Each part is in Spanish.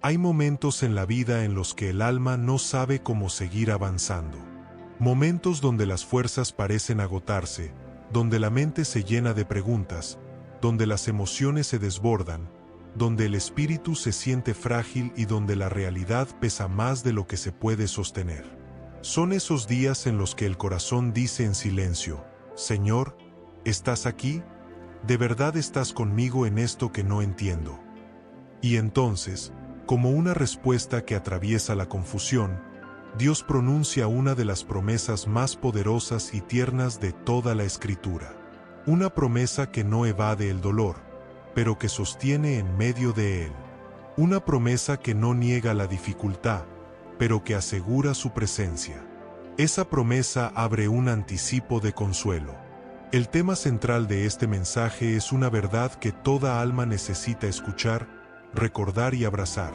Hay momentos en la vida en los que el alma no sabe cómo seguir avanzando. Momentos donde las fuerzas parecen agotarse, donde la mente se llena de preguntas, donde las emociones se desbordan, donde el espíritu se siente frágil y donde la realidad pesa más de lo que se puede sostener. Son esos días en los que el corazón dice en silencio: Señor, ¿estás aquí? ¿De verdad estás conmigo en esto que no entiendo? Y entonces, como una respuesta que atraviesa la confusión, Dios pronuncia una de las promesas más poderosas y tiernas de toda la Escritura. Una promesa que no evade el dolor, pero que sostiene en medio de él. Una promesa que no niega la dificultad, pero que asegura su presencia. Esa promesa abre un anticipo de consuelo. El tema central de este mensaje es una verdad que toda alma necesita escuchar, recordar y abrazar: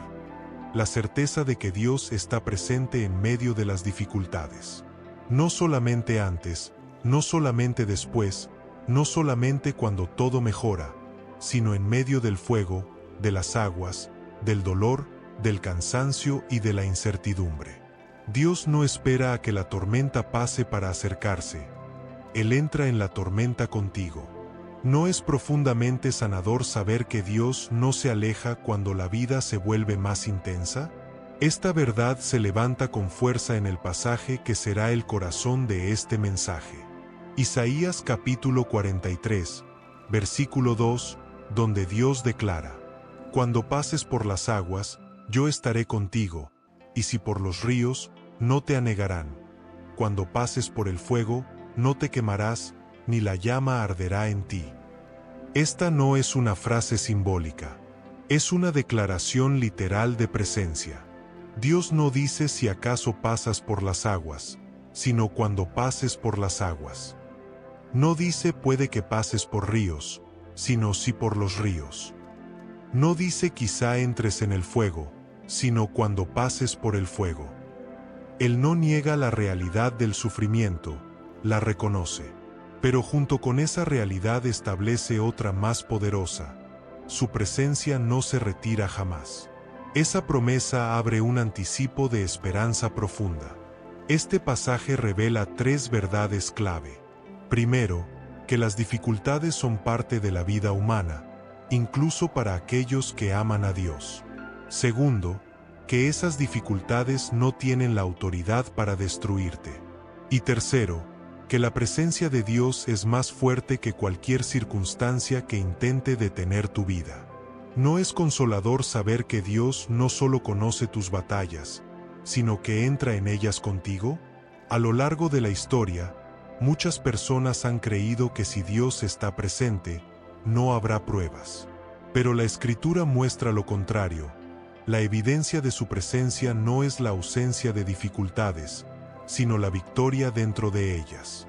la certeza de que Dios está presente en medio de las dificultades. No solamente antes, no solamente después, no solamente cuando todo mejora, sino en medio del fuego, de las aguas, del dolor, del cansancio y de la incertidumbre. Dios no espera a que la tormenta pase para acercarse. Él entra en la tormenta contigo. ¿No es profundamente sanador saber que Dios no se aleja cuando la vida se vuelve más intensa? Esta verdad se levanta con fuerza en el pasaje que será el corazón de este mensaje. Isaías capítulo 43, versículo 2, donde Dios declara: Cuando pases por las aguas, yo estaré contigo, y si por los ríos, no te anegarán. Cuando pases por el fuego, no te quemarás, ni la llama arderá en ti. Esta no es una frase simbólica, es una declaración literal de presencia. Dios no dice si acaso pasas por las aguas, sino cuando pases por las aguas. No dice puede que pases por ríos, sino sí por los ríos. No dice quizá entres en el fuego, sino cuando pases por el fuego. Él no niega la realidad del sufrimiento, la reconoce, pero junto con esa realidad establece otra más poderosa: su presencia no se retira jamás. Esa promesa abre un anticipo de esperanza profunda. Este pasaje revela tres verdades clave. Primero, que las dificultades son parte de la vida humana, incluso para aquellos que aman a Dios. Segundo, que esas dificultades no tienen la autoridad para destruirte. Y tercero, que la presencia de Dios es más fuerte que cualquier circunstancia que intente detener tu vida. ¿No es consolador saber que Dios no solo conoce tus batallas, sino que entra en ellas contigo? A lo largo de la historia, muchas personas han creído que si Dios está presente, no habrá pruebas. Pero la Escritura muestra lo contrario. La evidencia de su presencia no es la ausencia de dificultades, sino la victoria dentro de ellas.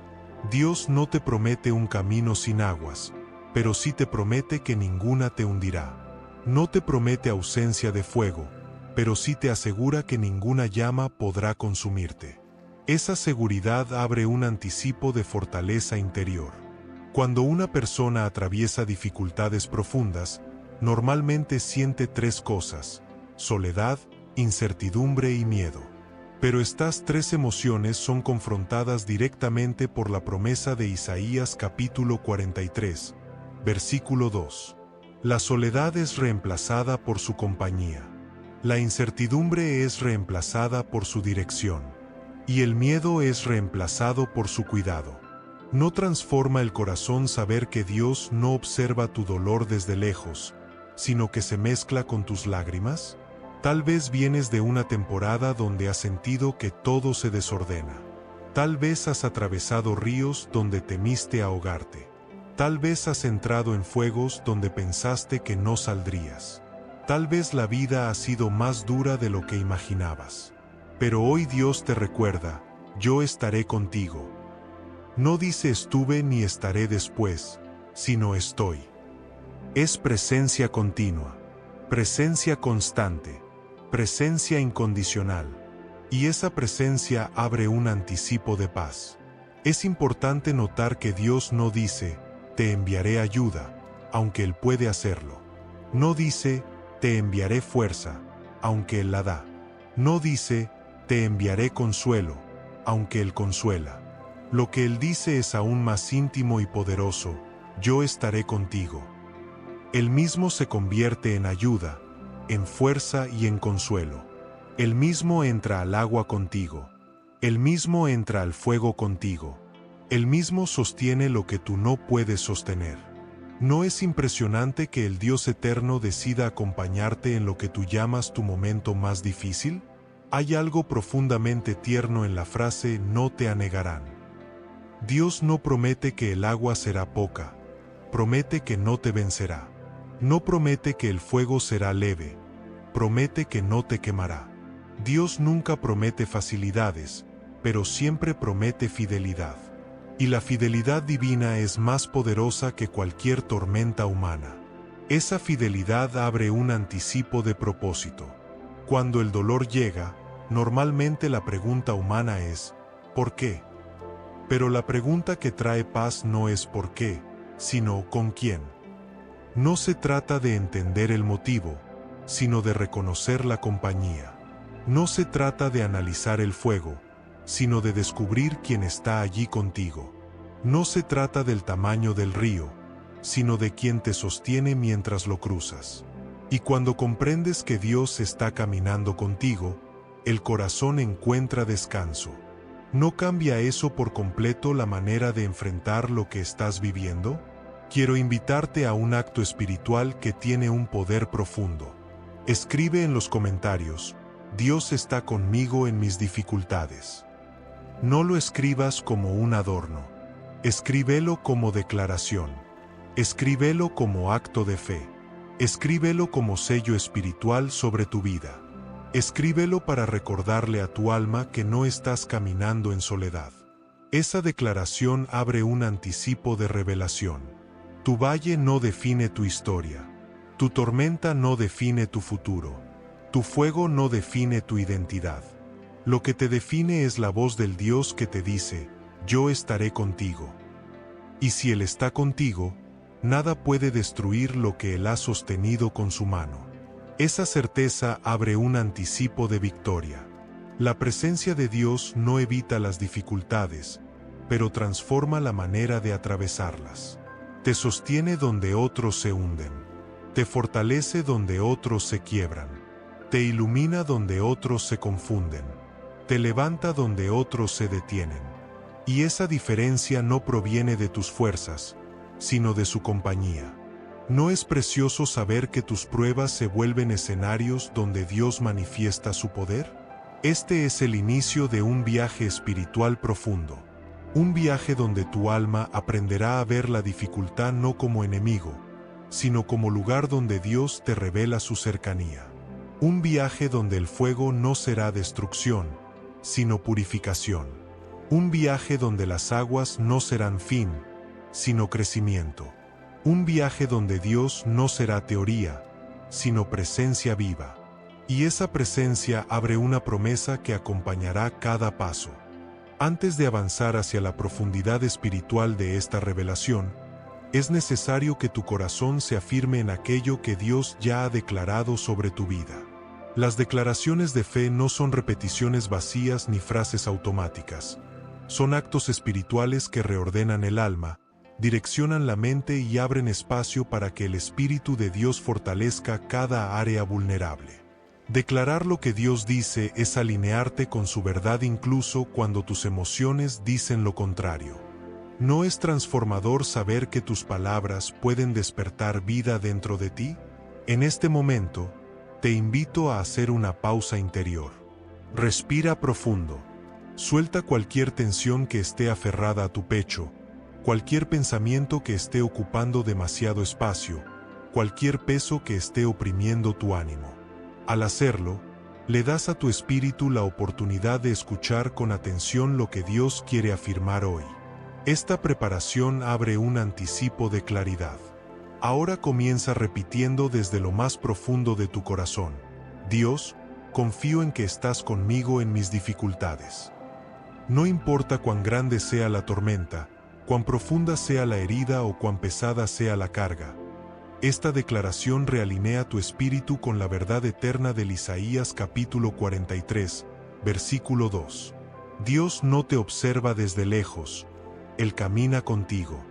Dios no te promete un camino sin aguas, pero sí te promete que ninguna te hundirá. No te promete ausencia de fuego, pero sí te asegura que ninguna llama podrá consumirte. Esa seguridad abre un anticipo de fortaleza interior. Cuando una persona atraviesa dificultades profundas, normalmente siente tres cosas: soledad, incertidumbre y miedo. Pero estas tres emociones son confrontadas directamente por la promesa de Isaías capítulo 43, versículo 2. La soledad es reemplazada por su compañía. La incertidumbre es reemplazada por su dirección. Y el miedo es reemplazado por su cuidado. ¿No transforma el corazón saber que Dios no observa tu dolor desde lejos, sino que se mezcla con tus lágrimas? Tal vez vienes de una temporada donde has sentido que todo se desordena. Tal vez has atravesado ríos donde temiste ahogarte. Tal vez has entrado en fuegos donde pensaste que no saldrías. Tal vez la vida ha sido más dura de lo que imaginabas. Pero hoy Dios te recuerda: yo estaré contigo. No dice estuve ni estaré después, sino estoy. Es presencia continua, presencia constante, presencia incondicional. Y esa presencia abre un anticipo de paz. Es importante notar que Dios no dice: te enviaré ayuda, aunque Él puede hacerlo. No dice: te enviaré fuerza, aunque Él la da. No dice, te enviaré consuelo, aunque Él consuela. Lo que Él dice es aún más íntimo y poderoso, yo estaré contigo. Él mismo se convierte en ayuda, en fuerza y en consuelo. Él mismo entra al agua contigo. Él mismo entra al fuego contigo. Él mismo sostiene lo que tú no puedes sostener. ¿No es impresionante que el Dios eterno decida acompañarte en lo que tú llamas tu momento más difícil? Hay algo profundamente tierno en la frase no te anegarán. Dios no promete que el agua será poca, promete que no te vencerá. No promete que el fuego será leve, promete que no te quemará. Dios nunca promete facilidades, pero siempre promete fidelidad. Y la fidelidad divina es más poderosa que cualquier tormenta humana. Esa fidelidad abre un anticipo de propósito. Cuando el dolor llega, normalmente la pregunta humana es, ¿por qué? Pero la pregunta que trae paz no es ¿por qué?, sino ¿con quién? No se trata de entender el motivo, sino de reconocer la compañía. No se trata de analizar el fuego, sino de descubrir quién está allí contigo. No se trata del tamaño del río, sino de quien te sostiene mientras lo cruzas. Y cuando comprendes que Dios está caminando contigo, el corazón encuentra descanso. ¿No cambia eso por completo la manera de enfrentar lo que estás viviendo? Quiero invitarte a un acto espiritual que tiene un poder profundo. Escribe en los comentarios, Dios está conmigo en mis dificultades. No lo escribas como un adorno. Escríbelo como declaración. Escríbelo como acto de fe. Escríbelo como sello espiritual sobre tu vida. Escríbelo para recordarle a tu alma que no estás caminando en soledad. Esa declaración abre un anticipo de revelación. Tu valle no define tu historia. Tu tormenta no define tu futuro. Tu fuego no define tu identidad. Lo que te define es la voz del Dios que te dice, yo estaré contigo. Y si Él está contigo, nada puede destruir lo que Él ha sostenido con su mano. Esa certeza abre un anticipo de victoria. La presencia de Dios no evita las dificultades, pero transforma la manera de atravesarlas. Te sostiene donde otros se hunden. Te fortalece donde otros se quiebran. Te ilumina donde otros se confunden. Te levanta donde otros se detienen. Y esa diferencia no proviene de tus fuerzas, sino de su compañía. ¿No es precioso saber que tus pruebas se vuelven escenarios donde Dios manifiesta su poder? Este es el inicio de un viaje espiritual profundo. Un viaje donde tu alma aprenderá a ver la dificultad no como enemigo, sino como lugar donde Dios te revela su cercanía. Un viaje donde el fuego no será destrucción, sino purificación. Un viaje donde las aguas no serán fin, sino crecimiento. Un viaje donde Dios no será teoría, sino presencia viva. Y esa presencia abre una promesa que acompañará cada paso. Antes de avanzar hacia la profundidad espiritual de esta revelación, es necesario que tu corazón se afirme en aquello que Dios ya ha declarado sobre tu vida. Las declaraciones de fe no son repeticiones vacías ni frases automáticas. Son actos espirituales que reordenan el alma, direccionan la mente y abren espacio para que el Espíritu de Dios fortalezca cada área vulnerable. Declarar lo que Dios dice es alinearte con su verdad incluso cuando tus emociones dicen lo contrario. ¿No es transformador saber que tus palabras pueden despertar vida dentro de ti? En este momento, te invito a hacer una pausa interior. Respira profundo. Suelta cualquier tensión que esté aferrada a tu pecho, cualquier pensamiento que esté ocupando demasiado espacio, cualquier peso que esté oprimiendo tu ánimo. Al hacerlo, le das a tu espíritu la oportunidad de escuchar con atención lo que Dios quiere afirmar hoy. Esta preparación abre un anticipo de claridad. Ahora comienza repitiendo desde lo más profundo de tu corazón: Dios, confío en que estás conmigo en mis dificultades. No importa cuán grande sea la tormenta, cuán profunda sea la herida o cuán pesada sea la carga, Esta declaración realinea tu espíritu con la verdad eterna del Isaías capítulo 43, versículo 2. Dios no te observa desde lejos, Él camina contigo.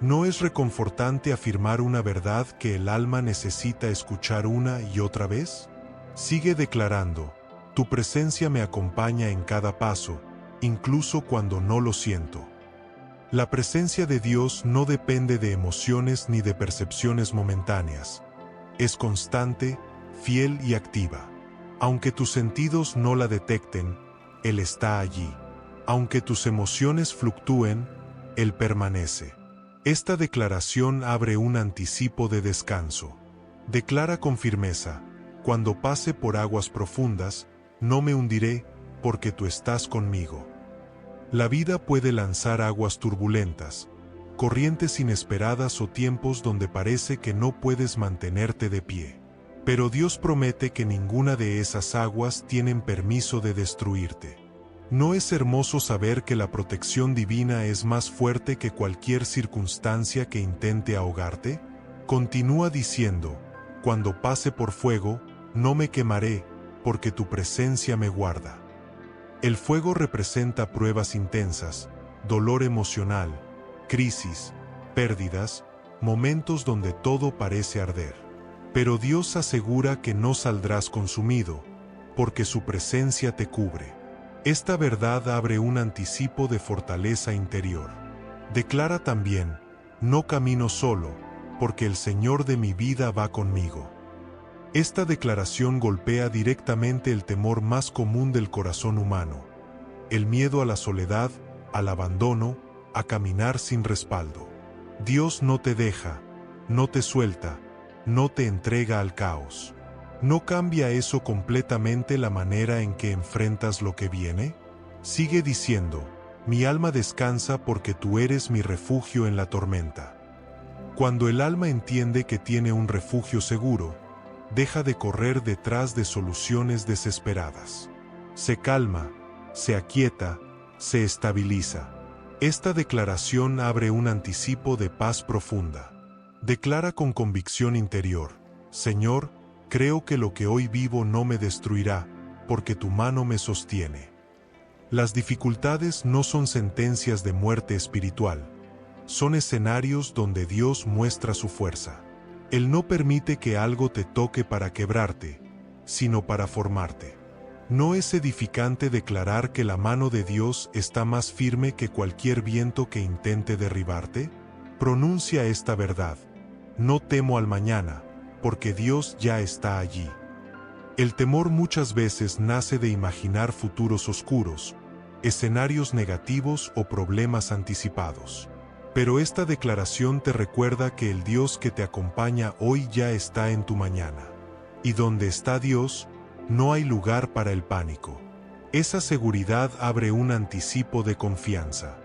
¿No es reconfortante afirmar una verdad que el alma necesita escuchar una y otra vez? Sigue declarando, tu presencia me acompaña en cada paso, incluso cuando no lo siento. La presencia de Dios no depende de emociones ni de percepciones momentáneas. Es constante, fiel y activa. Aunque tus sentidos no la detecten, Él está allí. Aunque tus emociones fluctúen, Él permanece. Esta declaración abre un anticipo de descanso. Declara con firmeza, cuando pase por aguas profundas, no me hundiré, porque tú estás conmigo. La vida puede lanzar aguas turbulentas, corrientes inesperadas o tiempos donde parece que no puedes mantenerte de pie. Pero Dios promete que ninguna de esas aguas tienen permiso de destruirte. ¿No es hermoso saber que la protección divina es más fuerte que cualquier circunstancia que intente ahogarte? Continúa diciendo, cuando pase por fuego, no me quemaré, porque tu presencia me guarda. El fuego representa pruebas intensas, dolor emocional, crisis, pérdidas, momentos donde todo parece arder. Pero Dios asegura que no saldrás consumido, porque su presencia te cubre. Esta verdad abre un anticipo de fortaleza interior. Declara también, no camino solo, porque el Señor de mi vida va conmigo. Esta declaración golpea directamente el temor más común del corazón humano, el miedo a la soledad, al abandono, a caminar sin respaldo. Dios no te deja, no te suelta, no te entrega al caos. ¿No cambia eso completamente la manera en que enfrentas lo que viene? Sigue diciendo, mi alma descansa porque tú eres mi refugio en la tormenta. Cuando el alma entiende que tiene un refugio seguro, deja de correr detrás de soluciones desesperadas. Se calma, se aquieta, se estabiliza. Esta declaración abre un anticipo de paz profunda. Declara con convicción interior, Señor, creo que lo que hoy vivo no me destruirá, porque tu mano me sostiene. Las dificultades no son sentencias de muerte espiritual, son escenarios donde Dios muestra su fuerza. Él no permite que algo te toque para quebrarte, sino para formarte. ¿No es edificante declarar que la mano de Dios está más firme que cualquier viento que intente derribarte? Pronuncia esta verdad. No temo al mañana, porque Dios ya está allí. El temor muchas veces nace de imaginar futuros oscuros, escenarios negativos o problemas anticipados. Pero esta declaración te recuerda que el Dios que te acompaña hoy ya está en tu mañana. Y donde está Dios, no hay lugar para el pánico. Esa seguridad abre un anticipo de confianza.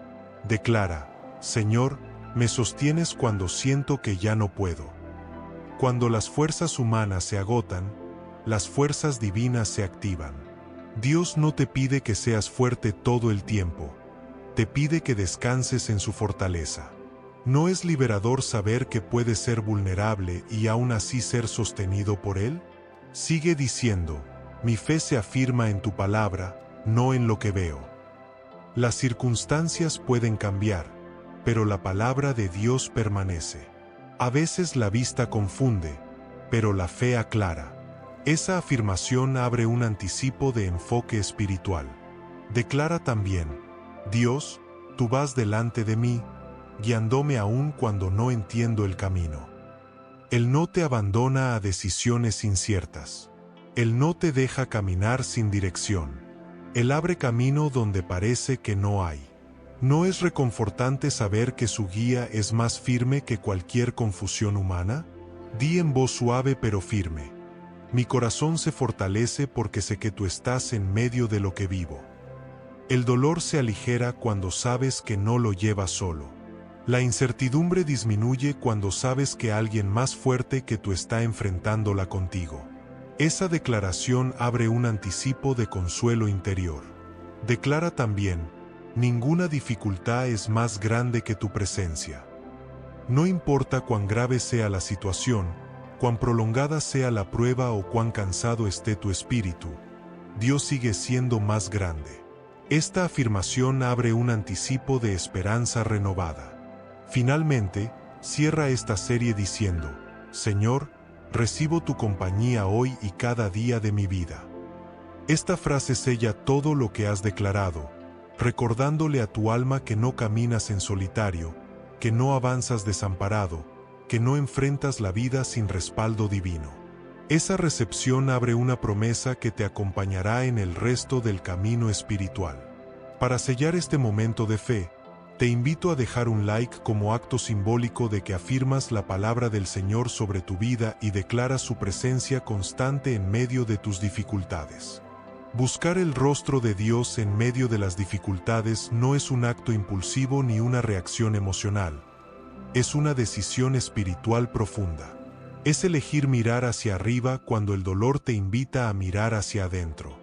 Declara, Señor, me sostienes cuando siento que ya no puedo. Cuando las fuerzas humanas se agotan, las fuerzas divinas se activan. Dios no te pide que seas fuerte todo el tiempo. Te pide que descanses en su fortaleza. ¿No es liberador saber que puedes ser vulnerable y aún así ser sostenido por Él? Sigue diciendo, mi fe se afirma en tu palabra, no en lo que veo. Las circunstancias pueden cambiar, pero la palabra de Dios permanece. A veces la vista confunde, pero la fe aclara. Esa afirmación abre un anticipo de enfoque espiritual. Declara también, Dios, tú vas delante de mí, guiándome aún cuando no entiendo el camino. Él no te abandona a decisiones inciertas. Él no te deja caminar sin dirección. Él abre camino donde parece que no hay. ¿No es reconfortante saber que su guía es más firme que cualquier confusión humana? Di en voz suave pero firme. Mi corazón se fortalece porque sé que tú estás en medio de lo que vivo. El dolor se aligera cuando sabes que no lo llevas solo. La incertidumbre disminuye cuando sabes que alguien más fuerte que tú está enfrentándola contigo. Esa declaración abre un anticipo de consuelo interior. Declara también, ninguna dificultad es más grande que tu presencia. No importa cuán grave sea la situación, cuán prolongada sea la prueba o cuán cansado esté tu espíritu, Dios sigue siendo más grande. Esta afirmación abre un anticipo de esperanza renovada. Finalmente, cierra esta serie diciendo: Señor, recibo tu compañía hoy y cada día de mi vida. Esta frase sella todo lo que has declarado, recordándole a tu alma que no caminas en solitario, que no avanzas desamparado, que no enfrentas la vida sin respaldo divino. Esa recepción abre una promesa que te acompañará en el resto del camino espiritual. Para sellar este momento de fe, te invito a dejar un like como acto simbólico de que afirmas la palabra del Señor sobre tu vida y declaras su presencia constante en medio de tus dificultades. Buscar el rostro de Dios en medio de las dificultades no es un acto impulsivo ni una reacción emocional. Es una decisión espiritual profunda. Es elegir mirar hacia arriba cuando el dolor te invita a mirar hacia adentro.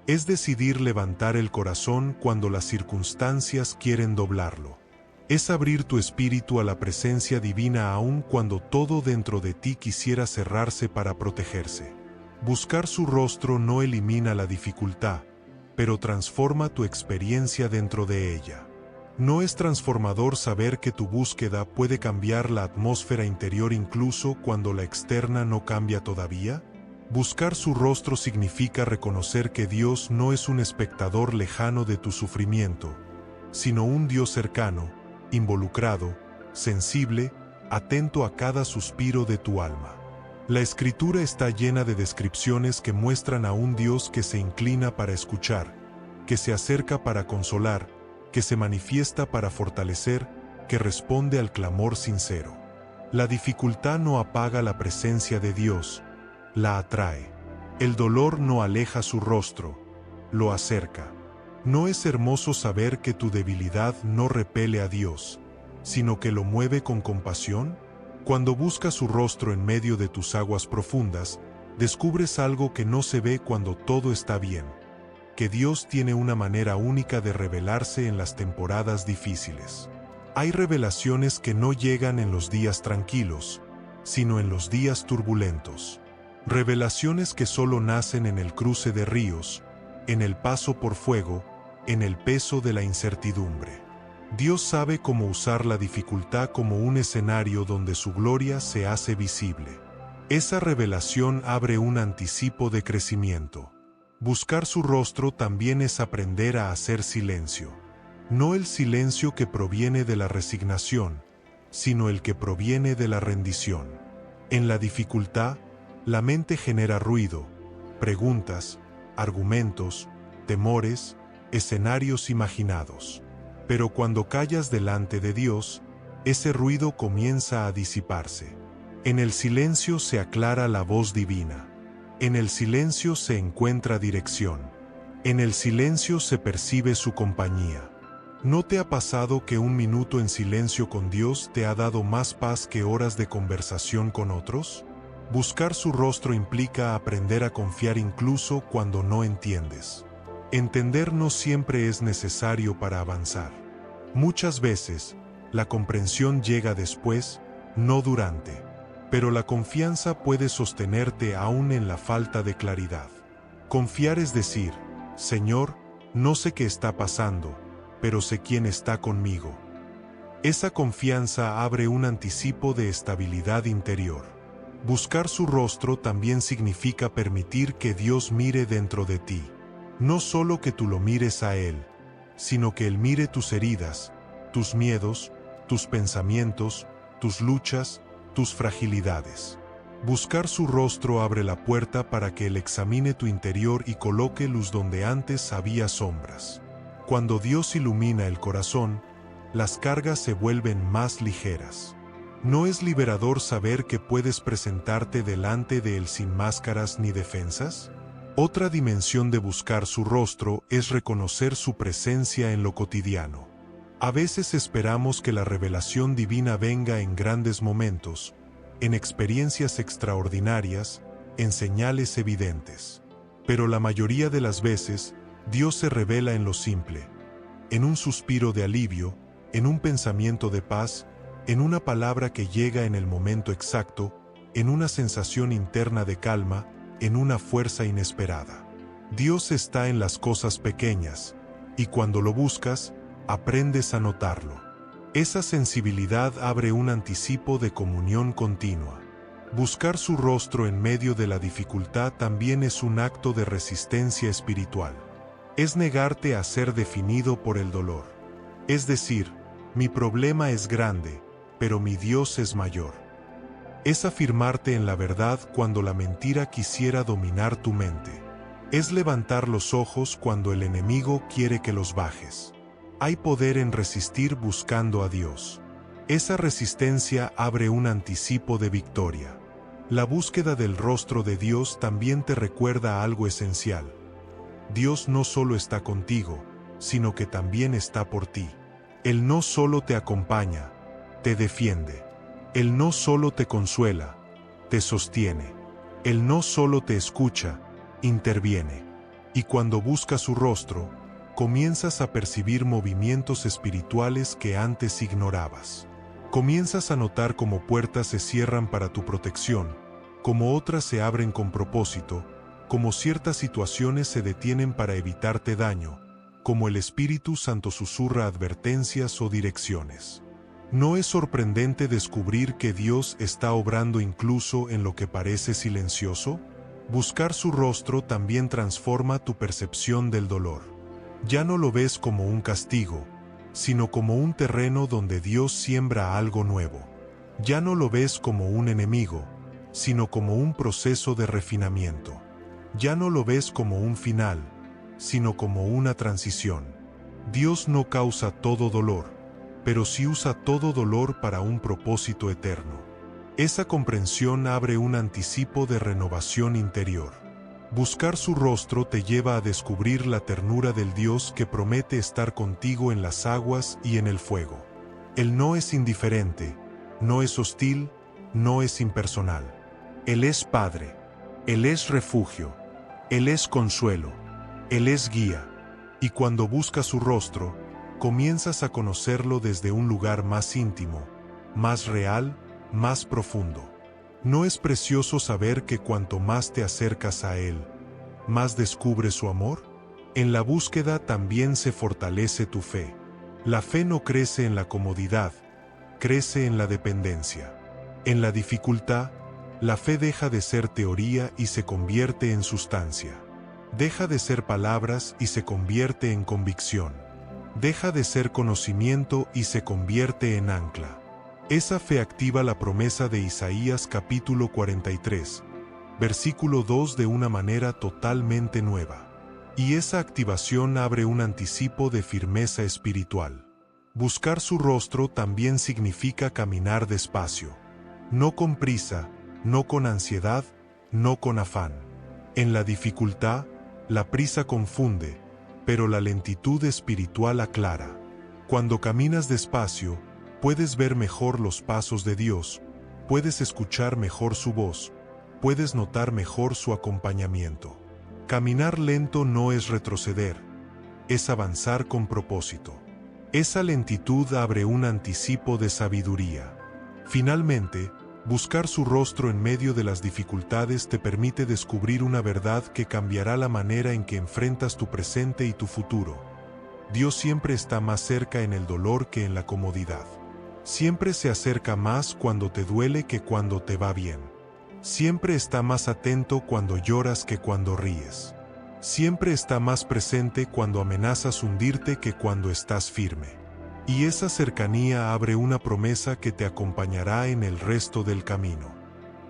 Es decidir levantar el corazón cuando las circunstancias quieren doblarlo. Es abrir tu espíritu a la presencia divina aun cuando todo dentro de ti quisiera cerrarse para protegerse. Buscar su rostro no elimina la dificultad, pero transforma tu experiencia dentro de ella. ¿No es transformador saber que tu búsqueda puede cambiar la atmósfera interior incluso cuando la externa no cambia todavía? Buscar su rostro significa reconocer que Dios no es un espectador lejano de tu sufrimiento, sino un Dios cercano, involucrado, sensible, atento a cada suspiro de tu alma. La Escritura está llena de descripciones que muestran a un Dios que se inclina para escuchar, que se acerca para consolar, que se manifiesta para fortalecer, que responde al clamor sincero. La dificultad no apaga la presencia de Dios, la atrae. El dolor no aleja su rostro, lo acerca. ¿No es hermoso saber que tu debilidad no repele a Dios, sino que lo mueve con compasión? Cuando buscas su rostro en medio de tus aguas profundas, descubres algo que no se ve cuando todo está bien: que Dios tiene una manera única de revelarse en las temporadas difíciles. Hay revelaciones que no llegan en los días tranquilos, sino en los días turbulentos. Revelaciones que solo nacen en el cruce de ríos, en el paso por fuego, en el peso de la incertidumbre. Dios sabe cómo usar la dificultad como un escenario donde su gloria se hace visible. Esa revelación abre un anticipo de crecimiento. Buscar su rostro también es aprender a hacer silencio. No el silencio que proviene de la resignación, sino el que proviene de la rendición. En la dificultad, la mente genera ruido, preguntas, argumentos, temores, escenarios imaginados. Pero cuando callas delante de Dios, ese ruido comienza a disiparse. En el silencio se aclara la voz divina. En el silencio se encuentra dirección. En el silencio se percibe su compañía. ¿No te ha pasado que un minuto en silencio con Dios te ha dado más paz que horas de conversación con otros? Buscar su rostro implica aprender a confiar incluso cuando no entiendes. Entender no siempre es necesario para avanzar. Muchas veces, la comprensión llega después, no durante. Pero la confianza puede sostenerte aún en la falta de claridad. Confiar es decir: Señor, no sé qué está pasando, pero sé quién está conmigo. Esa confianza abre un anticipo de estabilidad interior. Buscar su rostro también significa permitir que Dios mire dentro de ti. No solo que tú lo mires a Él, sino que Él mire tus heridas, tus miedos, tus pensamientos, tus luchas, tus fragilidades. Buscar su rostro abre la puerta para que Él examine tu interior y coloque luz donde antes había sombras. Cuando Dios ilumina el corazón, las cargas se vuelven más ligeras. ¿No es liberador saber que puedes presentarte delante de Él sin máscaras ni defensas? Otra dimensión de buscar su rostro es reconocer su presencia en lo cotidiano. A veces esperamos que la revelación divina venga en grandes momentos, en experiencias extraordinarias, en señales evidentes. Pero la mayoría de las veces, Dios se revela en lo simple, en un suspiro de alivio, en un pensamiento de paz, en una palabra que llega en el momento exacto, en una sensación interna de calma, en una fuerza inesperada. Dios está en las cosas pequeñas, y cuando lo buscas, aprendes a notarlo. Esa sensibilidad abre un anticipo de comunión continua. Buscar su rostro en medio de la dificultad también es un acto de resistencia espiritual. Es negarte a ser definido por el dolor. Es decir, mi problema es grande, pero mi Dios es mayor. Es afirmarte en la verdad cuando la mentira quisiera dominar tu mente. Es levantar los ojos cuando el enemigo quiere que los bajes. Hay poder en resistir buscando a Dios. Esa resistencia abre un anticipo de victoria. La búsqueda del rostro de Dios también te recuerda algo esencial. Dios no solo está contigo, sino que también está por ti. Él no solo te acompaña, te defiende. Él no solo te consuela, te sostiene. Él no solo te escucha, interviene. Y cuando buscas su rostro, comienzas a percibir movimientos espirituales que antes ignorabas. Comienzas a notar cómo puertas se cierran para tu protección, cómo otras se abren con propósito, cómo ciertas situaciones se detienen para evitarte daño, como el Espíritu Santo susurra advertencias o direcciones. ¿No es sorprendente descubrir que Dios está obrando incluso en lo que parece silencioso? Buscar su rostro también transforma tu percepción del dolor. Ya no lo ves como un castigo, sino como un terreno donde Dios siembra algo nuevo. Ya no lo ves como un enemigo, sino como un proceso de refinamiento. Ya no lo ves como un final, sino como una transición. Dios no causa todo dolor, pero sí usa todo dolor para un propósito eterno. Esa comprensión abre un anticipo de renovación interior. Buscar su rostro te lleva a descubrir la ternura del Dios que promete estar contigo en las aguas y en el fuego. Él no es indiferente, no es hostil, no es impersonal. Él es Padre, Él es refugio, Él es consuelo, Él es guía. Y cuando buscas su rostro, comienzas a conocerlo desde un lugar más íntimo, más real, más profundo. ¿No es precioso saber que cuanto más te acercas a Él, más descubres su amor? En la búsqueda también se fortalece tu fe. La fe no crece en la comodidad, crece en la dependencia. En la dificultad, la fe deja de ser teoría y se convierte en sustancia. Deja de ser palabras y se convierte en convicción. Deja de ser conocimiento y se convierte en ancla. Esa fe activa la promesa de Isaías capítulo 43, versículo 2 de una manera totalmente nueva. Y esa activación abre un anticipo de firmeza espiritual. Buscar su rostro también significa caminar despacio. No con prisa, no con ansiedad, no con afán. En la dificultad, la prisa confunde, pero la lentitud espiritual aclara. Cuando caminas despacio, puedes ver mejor los pasos de Dios, puedes escuchar mejor su voz, puedes notar mejor su acompañamiento. Caminar lento no es retroceder, es avanzar con propósito. Esa lentitud abre un anticipo de sabiduría. Finalmente, buscar su rostro en medio de las dificultades te permite descubrir una verdad que cambiará la manera en que enfrentas tu presente y tu futuro. Dios siempre está más cerca en el dolor que en la comodidad. Siempre se acerca más cuando te duele que cuando te va bien. Siempre está más atento cuando lloras que cuando ríes. Siempre está más presente cuando amenazas hundirte que cuando estás firme. Y esa cercanía abre una promesa que te acompañará en el resto del camino.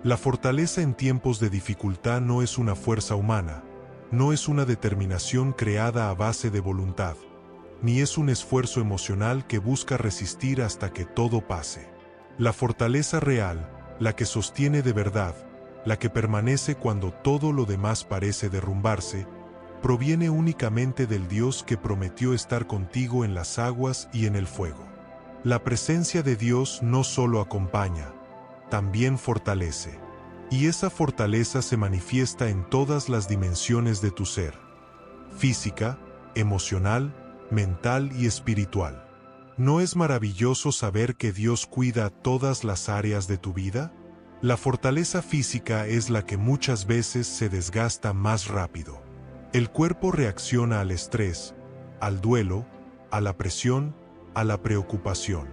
La fortaleza en tiempos de dificultad no es una fuerza humana, no es una determinación creada a base de voluntad, ni es un esfuerzo emocional que busca resistir hasta que todo pase. La fortaleza real, la que sostiene de verdad, la que permanece cuando todo lo demás parece derrumbarse, proviene únicamente del Dios que prometió estar contigo en las aguas y en el fuego. La presencia de Dios no solo acompaña, también fortalece. Y esa fortaleza se manifiesta en todas las dimensiones de tu ser: física, emocional, mental y espiritual. ¿No es maravilloso saber que Dios cuida todas las áreas de tu vida? La fortaleza física es la que muchas veces se desgasta más rápido. El cuerpo reacciona al estrés, al duelo, a la presión, a la preocupación.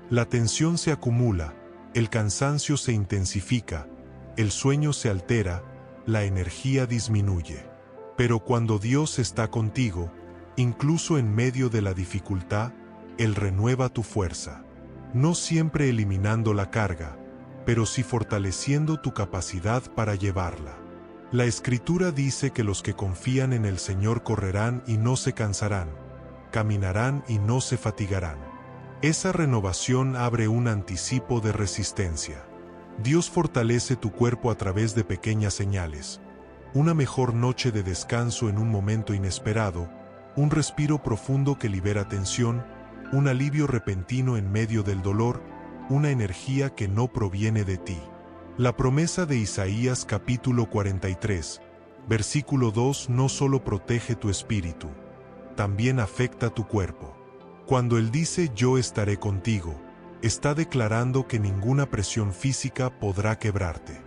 La tensión se acumula, el cansancio se intensifica, el sueño se altera, la energía disminuye. Pero cuando Dios está contigo, incluso en medio de la dificultad, Él renueva tu fuerza. No siempre eliminando la carga, pero sí fortaleciendo tu capacidad para llevarla. La Escritura dice que los que confían en el Señor correrán y no se cansarán, caminarán y no se fatigarán. Esa renovación abre un anticipo de resistencia. Dios fortalece tu cuerpo a través de pequeñas señales. Una mejor noche de descanso en un momento inesperado, un respiro profundo que libera tensión, un alivio repentino en medio del dolor, una energía que no proviene de ti. La promesa de Isaías capítulo 43, versículo 2 no solo protege tu espíritu, también afecta tu cuerpo. Cuando Él dice yo estaré contigo, está declarando que ninguna presión física podrá quebrarte.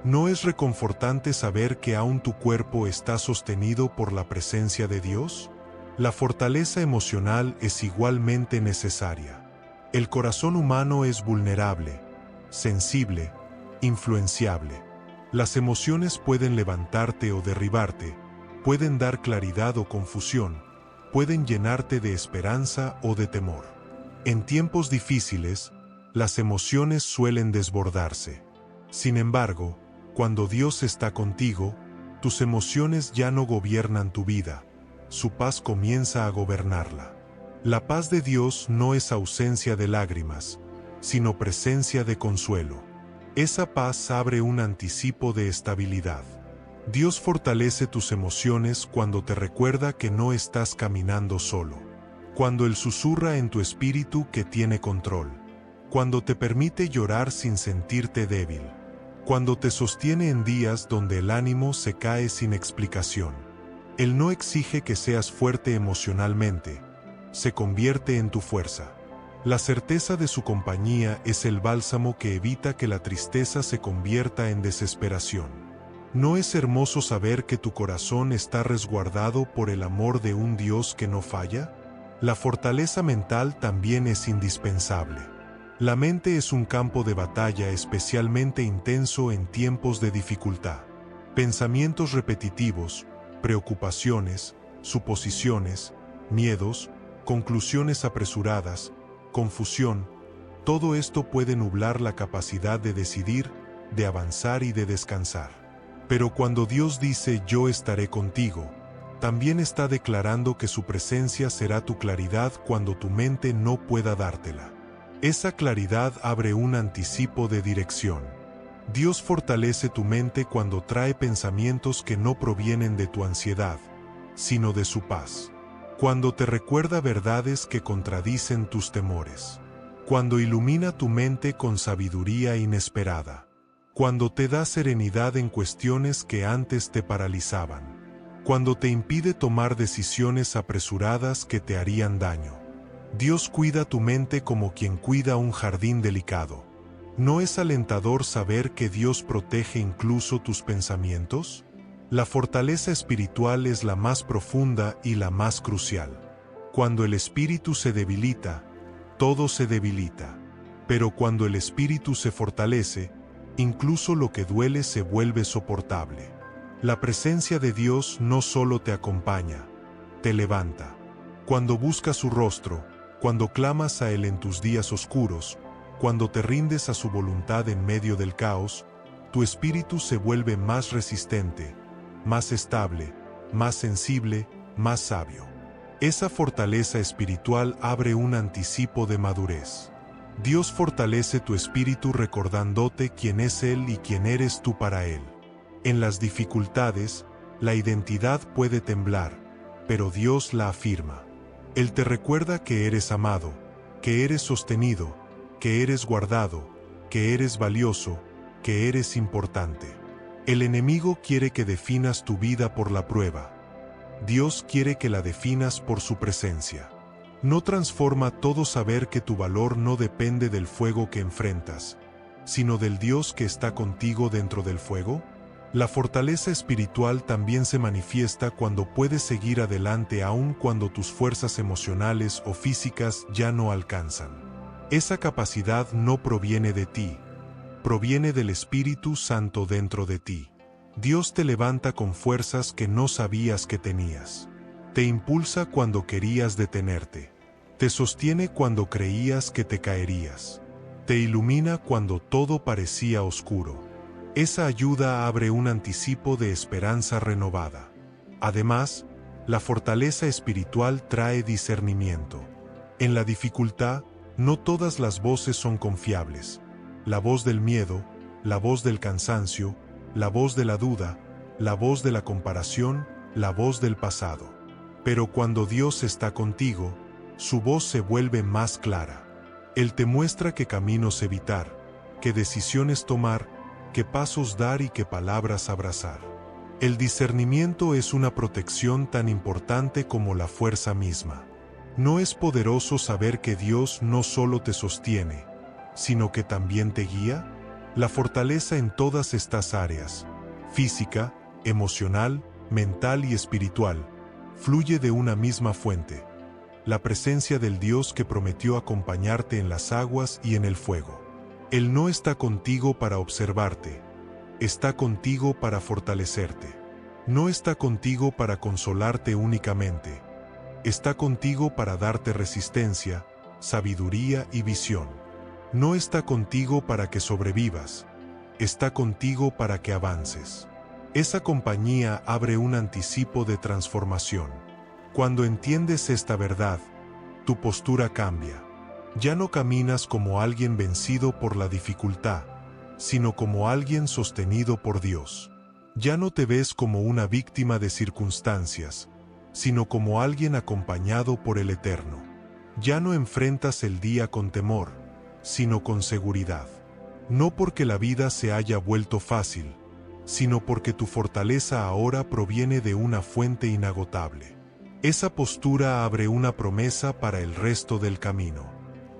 ¿No es reconfortante saber que aún tu cuerpo está sostenido por la presencia de Dios? La fortaleza emocional es igualmente necesaria. El corazón humano es vulnerable, sensible, influenciable. Las emociones pueden levantarte o derribarte, pueden dar claridad o confusión, pueden llenarte de esperanza o de temor. En tiempos difíciles, las emociones suelen desbordarse. Sin embargo, cuando Dios está contigo, tus emociones ya no gobiernan tu vida, su paz comienza a gobernarla. La paz de Dios no es ausencia de lágrimas, sino presencia de consuelo. Esa paz abre un anticipo de estabilidad. Dios fortalece tus emociones cuando te recuerda que no estás caminando solo. Cuando Él susurra en tu espíritu que tiene control. Cuando te permite llorar sin sentirte débil. Cuando te sostiene en días donde el ánimo se cae sin explicación. Él no exige que seas fuerte emocionalmente, se convierte en tu fuerza. La certeza de su compañía es el bálsamo que evita que la tristeza se convierta en desesperación. ¿No es hermoso saber que tu corazón está resguardado por el amor de un Dios que no falla? La fortaleza mental también es indispensable. La mente es un campo de batalla especialmente intenso en tiempos de dificultad. Pensamientos repetitivos, preocupaciones, suposiciones, miedos, conclusiones apresuradas, confusión, todo esto puede nublar la capacidad de decidir, de avanzar y de descansar. Pero cuando Dios dice yo estaré contigo, también está declarando que su presencia será tu claridad cuando tu mente no pueda dártela. Esa claridad abre un anticipo de dirección. Dios fortalece tu mente cuando trae pensamientos que no provienen de tu ansiedad, sino de su paz. Cuando te recuerda verdades que contradicen tus temores. Cuando ilumina tu mente con sabiduría inesperada. Cuando te da serenidad en cuestiones que antes te paralizaban. Cuando te impide tomar decisiones apresuradas que te harían daño. Dios cuida tu mente como quien cuida un jardín delicado. ¿No es alentador saber que Dios protege incluso tus pensamientos? La fortaleza espiritual es la más profunda y la más crucial. Cuando el espíritu se debilita, todo se debilita. Pero cuando el espíritu se fortalece, incluso lo que duele se vuelve soportable. La presencia de Dios no solo te acompaña, te levanta. Cuando buscas su rostro, cuando clamas a Él en tus días oscuros, cuando te rindes a su voluntad en medio del caos, tu espíritu se vuelve más resistente, más estable, más sensible, más sabio. Esa fortaleza espiritual abre un anticipo de madurez. Dios fortalece tu espíritu recordándote quién es Él y quién eres tú para Él. En las dificultades, la identidad puede temblar, pero Dios la afirma. Él te recuerda que eres amado, que eres sostenido, que eres guardado, que eres valioso, que eres importante. El enemigo quiere que definas tu vida por la prueba. Dios quiere que la definas por su presencia. ¿No transforma todo saber que tu valor no depende del fuego que enfrentas, sino del Dios que está contigo dentro del fuego? La fortaleza espiritual también se manifiesta cuando puedes seguir adelante aun cuando tus fuerzas emocionales o físicas ya no alcanzan. Esa capacidad no proviene de ti, proviene del Espíritu Santo dentro de ti. Dios te levanta con fuerzas que no sabías que tenías. Te impulsa cuando querías detenerte. Te sostiene cuando creías que te caerías. Te ilumina cuando todo parecía oscuro. Esa ayuda abre un anticipo de esperanza renovada. Además, la fortaleza espiritual trae discernimiento. En la dificultad, no todas las voces son confiables. La voz del miedo, la voz del cansancio, la voz de la duda, la voz de la comparación, la voz del pasado. Pero cuando Dios está contigo, su voz se vuelve más clara. Él te muestra qué caminos evitar, qué decisiones tomar, qué pasos dar y qué palabras abrazar. El discernimiento es una protección tan importante como la fuerza misma. ¿No es poderoso saber que Dios no solo te sostiene, sino que también te guía? La fortaleza en todas estas áreas, física, emocional, mental y espiritual, fluye de una misma fuente, la presencia del Dios que prometió acompañarte en las aguas y en el fuego. Él no está contigo para observarte, está contigo para fortalecerte. No está contigo para consolarte únicamente, está contigo para darte resistencia, sabiduría y visión. No está contigo para que sobrevivas, está contigo para que avances. Esa compañía abre un anticipo de transformación. Cuando entiendes esta verdad, tu postura cambia. Ya no caminas como alguien vencido por la dificultad, sino como alguien sostenido por Dios. Ya no te ves como una víctima de circunstancias, sino como alguien acompañado por el Eterno. Ya no enfrentas el día con temor, sino con seguridad. No porque la vida se haya vuelto fácil, sino porque tu fortaleza ahora proviene de una fuente inagotable. Esa postura abre una promesa para el resto del camino.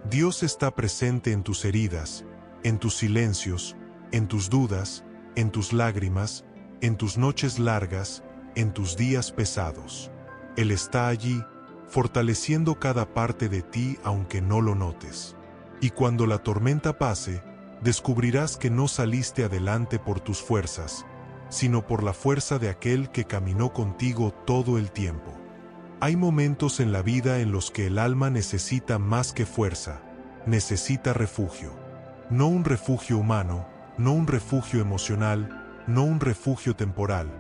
Dios está presente en tus heridas, en tus silencios, en tus dudas, en tus lágrimas, en tus noches largas, en tus días pesados. Él está allí, fortaleciendo cada parte de ti aunque no lo notes. Y cuando la tormenta pase, descubrirás que no saliste adelante por tus fuerzas, sino por la fuerza de aquel que caminó contigo todo el tiempo. Hay momentos en la vida en los que el alma necesita más que fuerza, necesita refugio. No un refugio humano, no un refugio emocional, no un refugio temporal,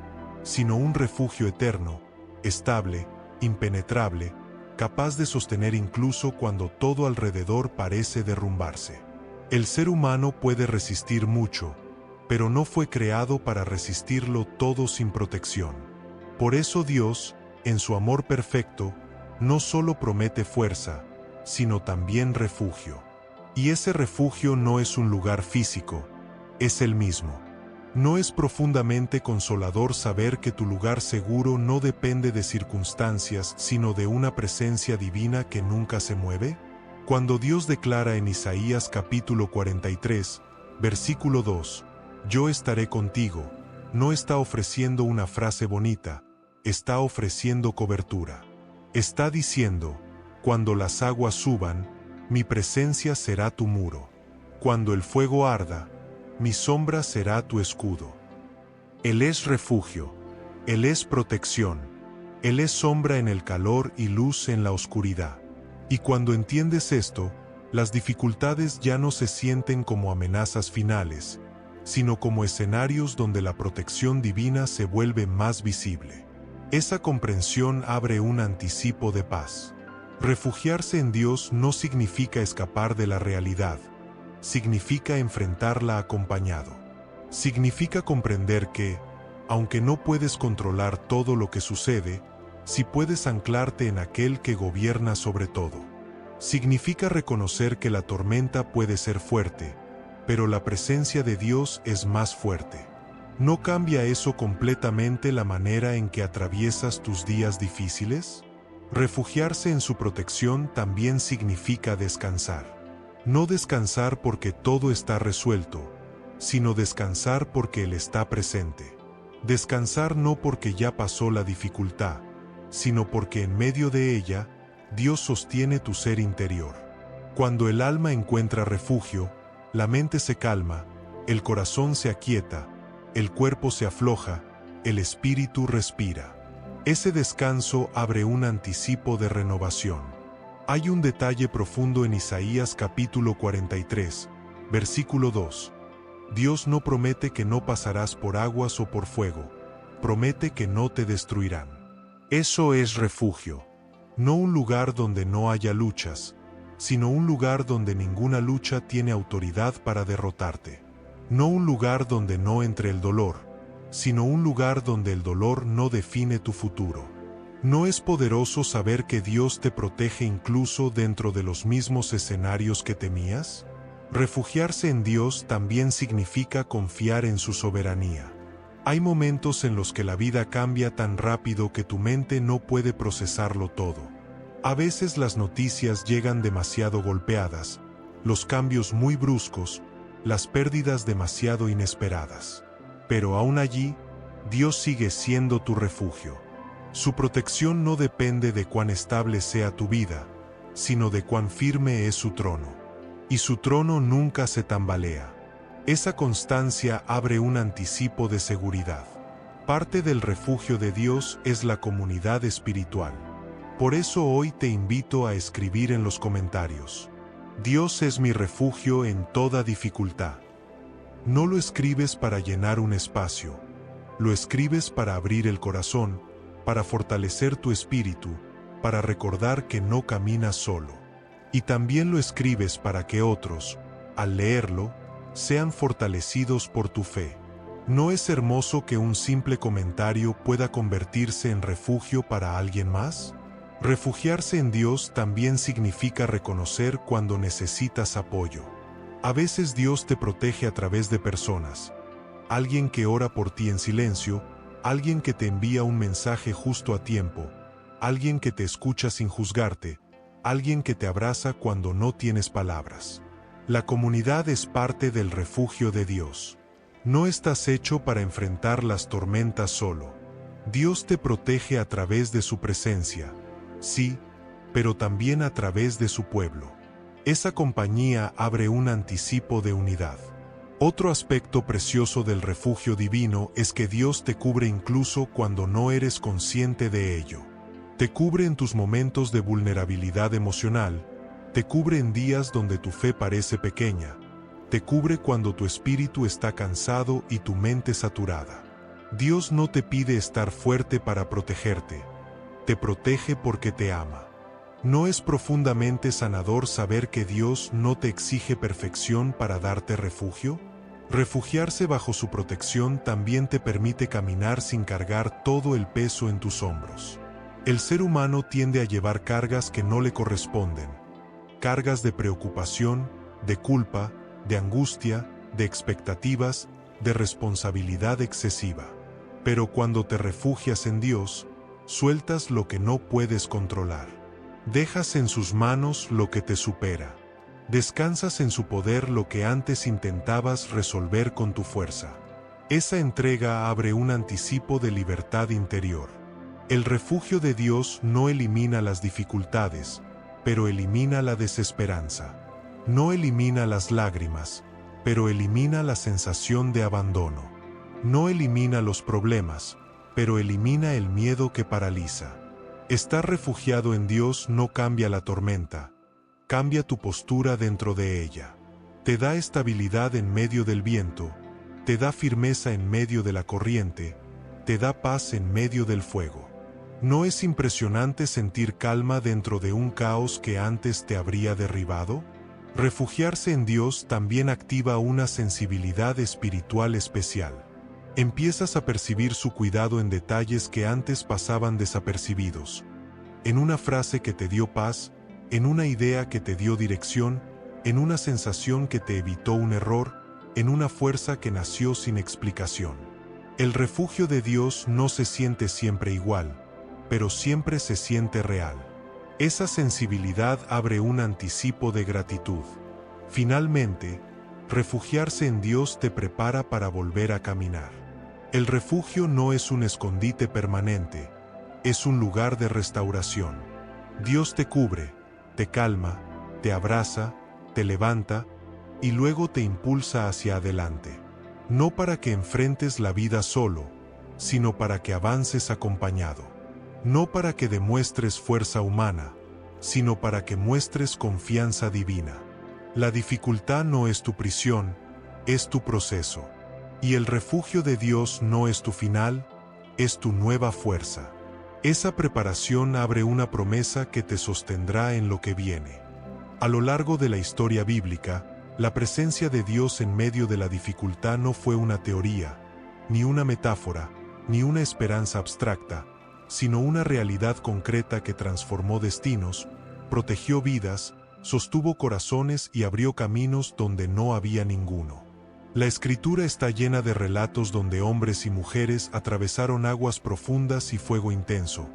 sino un refugio eterno, estable, impenetrable, capaz de sostener incluso cuando todo alrededor parece derrumbarse. El ser humano puede resistir mucho, pero no fue creado para resistirlo todo sin protección. Por eso Dios, en su amor perfecto, no solo promete fuerza, sino también refugio. Y ese refugio no es un lugar físico, es el mismo. ¿No es profundamente consolador saber que tu lugar seguro no depende de circunstancias, sino de una presencia divina que nunca se mueve? Cuando Dios declara en Isaías capítulo 43, versículo 2, «Yo estaré contigo», no está ofreciendo una frase bonita, está ofreciendo cobertura. Está diciendo, cuando las aguas suban, mi presencia será tu muro. Cuando el fuego arda, mi sombra será tu escudo. Él es refugio, Él es protección, Él es sombra en el calor y luz en la oscuridad. Y cuando entiendes esto, las dificultades ya no se sienten como amenazas finales, sino como escenarios donde la protección divina se vuelve más visible. Esa comprensión abre un anticipo de paz. Refugiarse en Dios no significa escapar de la realidad, significa enfrentarla acompañado. Significa comprender que, aunque no puedes controlar todo lo que sucede, sí puedes anclarte en aquel que gobierna sobre todo. Significa reconocer que la tormenta puede ser fuerte, pero la presencia de Dios es más fuerte. ¿No cambia eso completamente la manera en que atraviesas tus días difíciles? Refugiarse en su protección también significa descansar. No descansar porque todo está resuelto, sino descansar porque Él está presente. Descansar no porque ya pasó la dificultad, sino porque en medio de ella, Dios sostiene tu ser interior. Cuando el alma encuentra refugio, la mente se calma, el corazón se aquieta, el cuerpo se afloja, el espíritu respira. Ese descanso abre un anticipo de renovación. Hay un detalle profundo en Isaías capítulo 43, versículo 2. Dios no promete que no pasarás por aguas o por fuego, promete que no te destruirán. Eso es refugio. No un lugar donde no haya luchas, sino un lugar donde ninguna lucha tiene autoridad para derrotarte. No un lugar donde no entre el dolor, sino un lugar donde el dolor no define tu futuro. ¿No es poderoso saber que Dios te protege incluso dentro de los mismos escenarios que temías? Refugiarse en Dios también significa confiar en su soberanía. Hay momentos en los que la vida cambia tan rápido que tu mente no puede procesarlo todo. A veces las noticias llegan demasiado golpeadas, los cambios muy bruscos, las pérdidas demasiado inesperadas. Pero aún allí, Dios sigue siendo tu refugio. Su protección no depende de cuán estable sea tu vida, sino de cuán firme es su trono. Y su trono nunca se tambalea. Esa constancia abre un anticipo de seguridad. Parte del refugio de Dios es la comunidad espiritual. Por eso hoy te invito a escribir en los comentarios: Dios es mi refugio en toda dificultad. No lo escribes para llenar un espacio, lo escribes para abrir el corazón, para fortalecer tu espíritu, para recordar que no caminas solo. Y también lo escribes para que otros, al leerlo, sean fortalecidos por tu fe. ¿No es hermoso que un simple comentario pueda convertirse en refugio para alguien más? Refugiarse en Dios también significa reconocer cuando necesitas apoyo. A veces Dios te protege a través de personas. Alguien que ora por ti en silencio, alguien que te envía un mensaje justo a tiempo, alguien que te escucha sin juzgarte, alguien que te abraza cuando no tienes palabras. La comunidad es parte del refugio de Dios. No estás hecho para enfrentar las tormentas solo. Dios te protege a través de su presencia, sí, pero también a través de su pueblo. Esa compañía abre un anticipo de unidad. Otro aspecto precioso del refugio divino es que Dios te cubre incluso cuando no eres consciente de ello. Te cubre en tus momentos de vulnerabilidad emocional, te cubre en días donde tu fe parece pequeña, te cubre cuando tu espíritu está cansado y tu mente saturada. Dios no te pide estar fuerte para protegerte, te protege porque te ama. ¿No es profundamente sanador saber que Dios no te exige perfección para darte refugio? Refugiarse bajo su protección también te permite caminar sin cargar todo el peso en tus hombros. El ser humano tiende a llevar cargas que no le corresponden, cargas de preocupación, de culpa, de angustia, de expectativas, de responsabilidad excesiva. Pero cuando te refugias en Dios, sueltas lo que no puedes controlar. Dejas en sus manos lo que te supera. Descansas en su poder lo que antes intentabas resolver con tu fuerza. Esa entrega abre un anticipo de libertad interior. El refugio de Dios no elimina las dificultades, pero elimina la desesperanza. No elimina las lágrimas, pero elimina la sensación de abandono. No elimina los problemas, pero elimina el miedo que paraliza. Estar refugiado en Dios no cambia la tormenta, cambia tu postura dentro de ella. Te da estabilidad en medio del viento, te da firmeza en medio de la corriente, te da paz en medio del fuego. ¿No es impresionante sentir calma dentro de un caos que antes te habría derribado? Refugiarse en Dios también activa una sensibilidad espiritual especial. Empiezas a percibir su cuidado en detalles que antes pasaban desapercibidos. En una frase que te dio paz, en una idea que te dio dirección, en una sensación que te evitó un error, en una fuerza que nació sin explicación. El refugio de Dios no se siente siempre igual, pero siempre se siente real. Esa sensibilidad abre un anticipo de gratitud. Finalmente, refugiarse en Dios te prepara para volver a caminar. El refugio no es un escondite permanente, es un lugar de restauración. Dios te cubre, te calma, te abraza, te levanta y luego te impulsa hacia adelante. No para que enfrentes la vida solo, sino para que avances acompañado. No para que demuestres fuerza humana, sino para que muestres confianza divina. La dificultad no es tu prisión, es tu proceso. Y el refugio de Dios no es tu final, es tu nueva fuerza. Esa preparación abre una promesa que te sostendrá en lo que viene. A lo largo de la historia bíblica, la presencia de Dios en medio de la dificultad no fue una teoría, ni una metáfora, ni una esperanza abstracta, sino una realidad concreta que transformó destinos, protegió vidas, sostuvo corazones y abrió caminos donde no había ninguno. La Escritura está llena de relatos donde hombres y mujeres atravesaron aguas profundas y fuego intenso,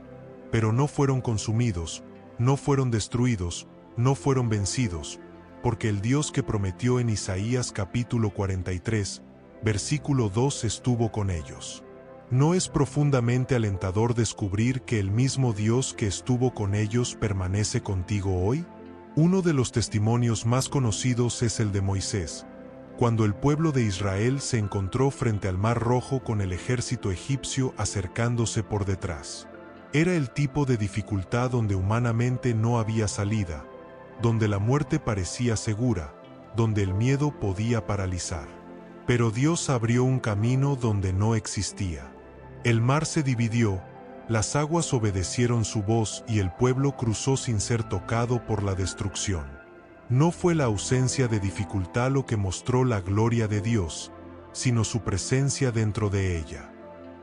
pero no fueron consumidos, no fueron destruidos, no fueron vencidos, porque el Dios que prometió en Isaías capítulo 43, versículo 2 estuvo con ellos. ¿No es profundamente alentador descubrir que el mismo Dios que estuvo con ellos permanece contigo hoy? Uno de los testimonios más conocidos es el de Moisés, cuando el pueblo de Israel se encontró frente al Mar Rojo con el ejército egipcio acercándose por detrás. Era el tipo de dificultad donde humanamente no había salida, donde la muerte parecía segura, donde el miedo podía paralizar. Pero Dios abrió un camino donde no existía. El mar se dividió, las aguas obedecieron su voz y el pueblo cruzó sin ser tocado por la destrucción. No fue la ausencia de dificultad lo que mostró la gloria de Dios, sino su presencia dentro de ella.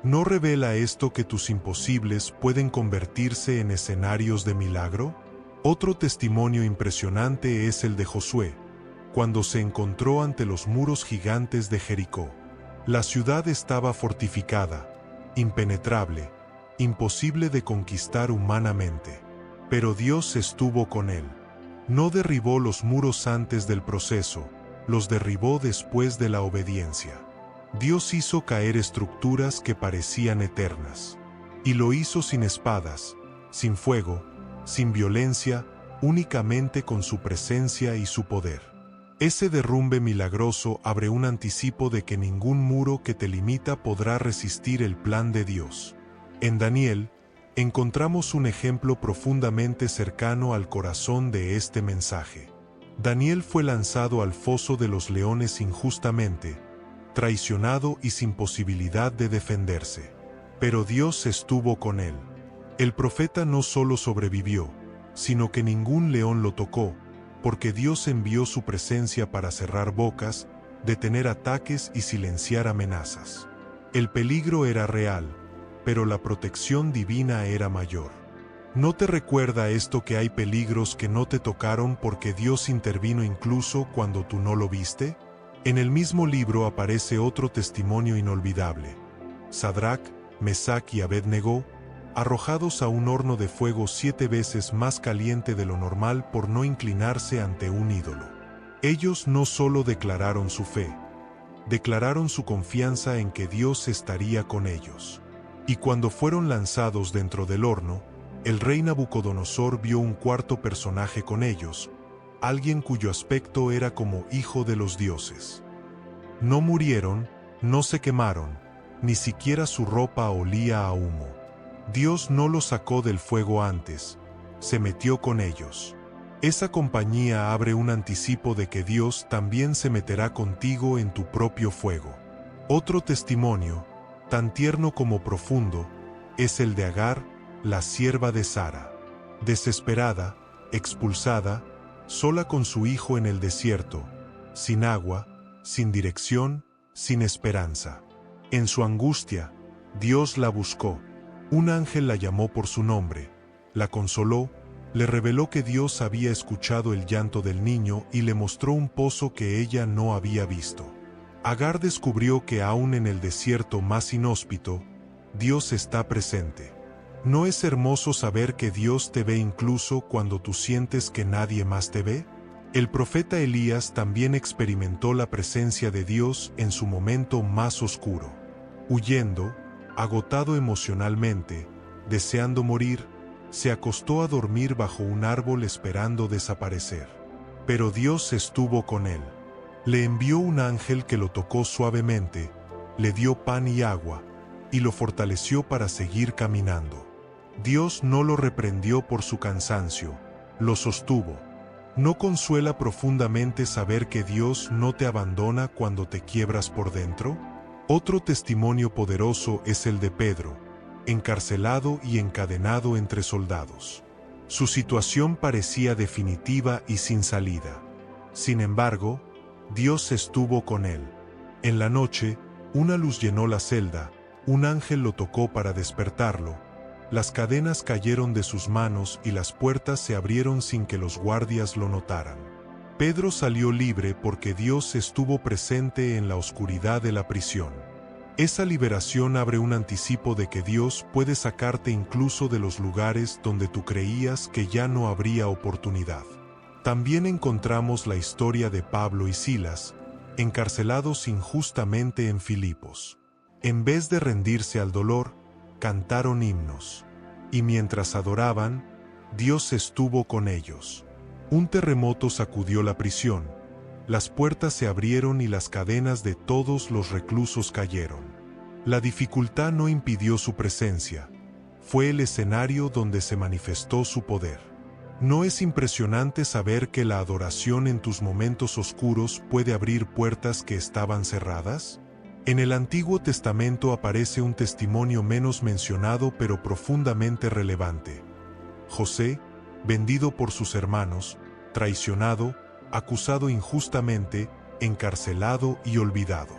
¿No revela esto que tus imposibles pueden convertirse en escenarios de milagro? Otro testimonio impresionante es el de Josué, cuando se encontró ante los muros gigantes de Jericó. La ciudad estaba fortificada, impenetrable, imposible de conquistar humanamente. Pero Dios estuvo con él. No derribó los muros antes del proceso, los derribó después de la obediencia. Dios hizo caer estructuras que parecían eternas. Y lo hizo sin espadas, sin fuego, sin violencia, únicamente con su presencia y su poder. Ese derrumbe milagroso abre un anticipo de que ningún muro que te limita podrá resistir el plan de Dios. En Daniel, encontramos un ejemplo profundamente cercano al corazón de este mensaje. Daniel fue lanzado al foso de los leones injustamente, traicionado y sin posibilidad de defenderse. Pero Dios estuvo con él. El profeta no solo sobrevivió, sino que ningún león lo tocó, porque Dios envió su presencia para cerrar bocas, detener ataques y silenciar amenazas. El peligro era real, pero la protección divina era mayor. ¿No te recuerda esto que hay peligros que no te tocaron porque Dios intervino incluso cuando tú no lo viste? En el mismo libro aparece otro testimonio inolvidable. Sadrac, Mesac y Abed-Negó, arrojados a un horno de fuego 7 veces más caliente de lo normal por no inclinarse ante un ídolo. Ellos no solo declararon su fe, declararon su confianza en que Dios estaría con ellos. Y cuando fueron lanzados dentro del horno, el rey Nabucodonosor vio un cuarto personaje con ellos, alguien cuyo aspecto era como hijo de los dioses. No murieron, no se quemaron, ni siquiera su ropa olía a humo. Dios no los sacó del fuego antes, se metió con ellos. Esa compañía abre un anticipo de que Dios también se meterá contigo en tu propio fuego. Otro testimonio, tan tierno como profundo, es el de Agar, la sierva de Sara. Desesperada, expulsada, sola con su hijo en el desierto, sin agua, sin dirección, sin esperanza. En su angustia, Dios la buscó. Un ángel la llamó por su nombre, la consoló, le reveló que Dios había escuchado el llanto del niño y le mostró un pozo que ella no había visto. Agar descubrió que aún en el desierto más inhóspito, Dios está presente. ¿No es hermoso saber que Dios te ve incluso cuando tú sientes que nadie más te ve? El profeta Elías también experimentó la presencia de Dios en su momento más oscuro. Huyendo, agotado emocionalmente, deseando morir, se acostó a dormir bajo un árbol esperando desaparecer. Pero Dios estuvo con él. Le envió un ángel que lo tocó suavemente, le dio pan y agua, y lo fortaleció para seguir caminando. Dios no lo reprendió por su cansancio, lo sostuvo. ¿No consuela profundamente saber que Dios no te abandona cuando te quiebras por dentro? Otro testimonio poderoso es el de Pedro, encarcelado y encadenado entre soldados. Su situación parecía definitiva y sin salida. Sin embargo, Dios estuvo con él. En la noche, una luz llenó la celda, un ángel lo tocó para despertarlo. Las cadenas cayeron de sus manos y las puertas se abrieron sin que los guardias lo notaran. Pedro salió libre porque Dios estuvo presente en la oscuridad de la prisión. Esa liberación abre un anticipo de que Dios puede sacarte incluso de los lugares donde tú creías que ya no habría oportunidad. También encontramos la historia de Pablo y Silas, encarcelados injustamente en Filipos. En vez de rendirse al dolor, cantaron himnos. Y mientras adoraban, Dios estuvo con ellos. Un terremoto sacudió la prisión. Las puertas se abrieron y las cadenas de todos los reclusos cayeron. La dificultad no impidió su presencia. Fue el escenario donde se manifestó su poder. ¿No es impresionante saber que la adoración en tus momentos oscuros puede abrir puertas que estaban cerradas? En el Antiguo Testamento aparece un testimonio menos mencionado pero profundamente relevante. José, vendido por sus hermanos, traicionado, acusado injustamente, encarcelado y olvidado.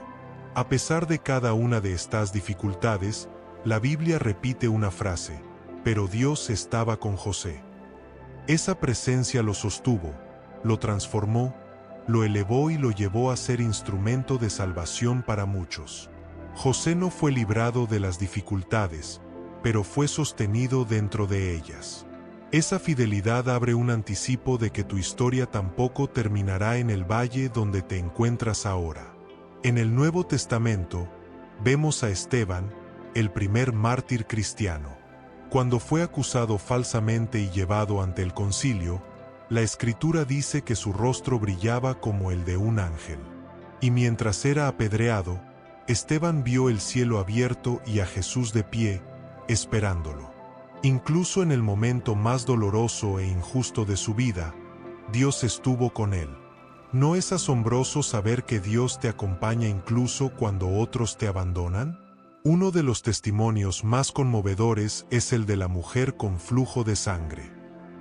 A pesar de cada una de estas dificultades, la Biblia repite una frase: pero Dios estaba con José. Esa presencia lo sostuvo, lo transformó, lo elevó y lo llevó a ser instrumento de salvación para muchos. José no fue librado de las dificultades, pero fue sostenido dentro de ellas. Esa fidelidad abre un anticipo de que tu historia tampoco terminará en el valle donde te encuentras ahora. En el Nuevo Testamento, vemos a Esteban, el primer mártir cristiano. Cuando fue acusado falsamente y llevado ante el concilio, la Escritura dice que su rostro brillaba como el de un ángel. Y mientras era apedreado, Esteban vio el cielo abierto y a Jesús de pie, esperándolo. Incluso en el momento más doloroso e injusto de su vida, Dios estuvo con él. ¿No es asombroso saber que Dios te acompaña incluso cuando otros te abandonan? Uno de los testimonios más conmovedores es el de la mujer con flujo de sangre.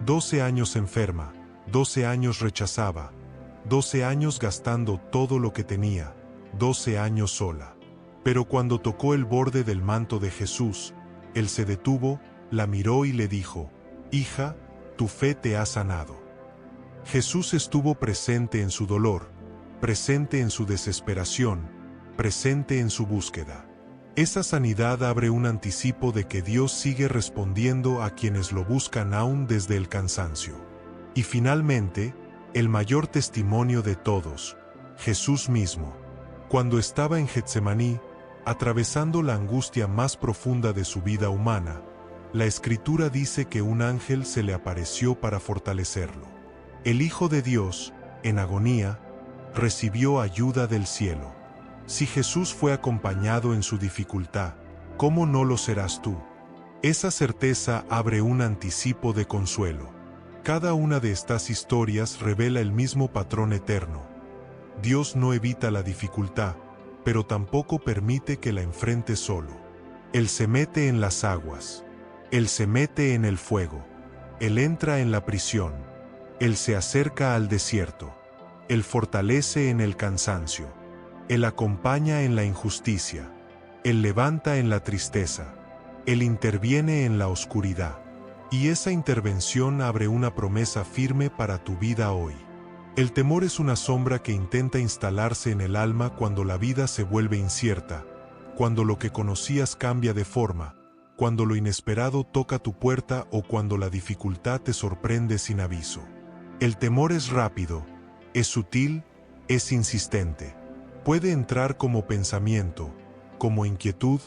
12 años enferma, 12 años rechazaba, 12 años gastando todo lo que tenía, 12 años sola. Pero cuando tocó el borde del manto de Jesús, él se detuvo, la miró y le dijo: «Hija, tu fe te ha sanado». Jesús estuvo presente en su dolor, presente en su desesperación, presente en su búsqueda. Esa sanidad abre un anticipo de que Dios sigue respondiendo a quienes lo buscan aún desde el cansancio. Y finalmente, el mayor testimonio de todos, Jesús mismo. Cuando estaba en Getsemaní, atravesando la angustia más profunda de su vida humana, la Escritura dice que un ángel se le apareció para fortalecerlo. El Hijo de Dios, en agonía, recibió ayuda del cielo. Si Jesús fue acompañado en su dificultad, ¿cómo no lo serás tú? Esa certeza abre un anticipo de consuelo. Cada una de estas historias revela el mismo patrón eterno. Dios no evita la dificultad, pero tampoco permite que la enfrente solo. Él se mete en las aguas. Él se mete en el fuego. Él entra en la prisión. Él se acerca al desierto. Él fortalece en el cansancio. Él acompaña en la injusticia. Él levanta en la tristeza. Él interviene en la oscuridad. Y esa intervención abre una promesa firme para tu vida hoy. El temor es una sombra que intenta instalarse en el alma cuando la vida se vuelve incierta, cuando lo que conocías cambia de forma, cuando lo inesperado toca tu puerta o cuando la dificultad te sorprende sin aviso. El temor es rápido, es sutil, es insistente. Puede entrar como pensamiento, como inquietud,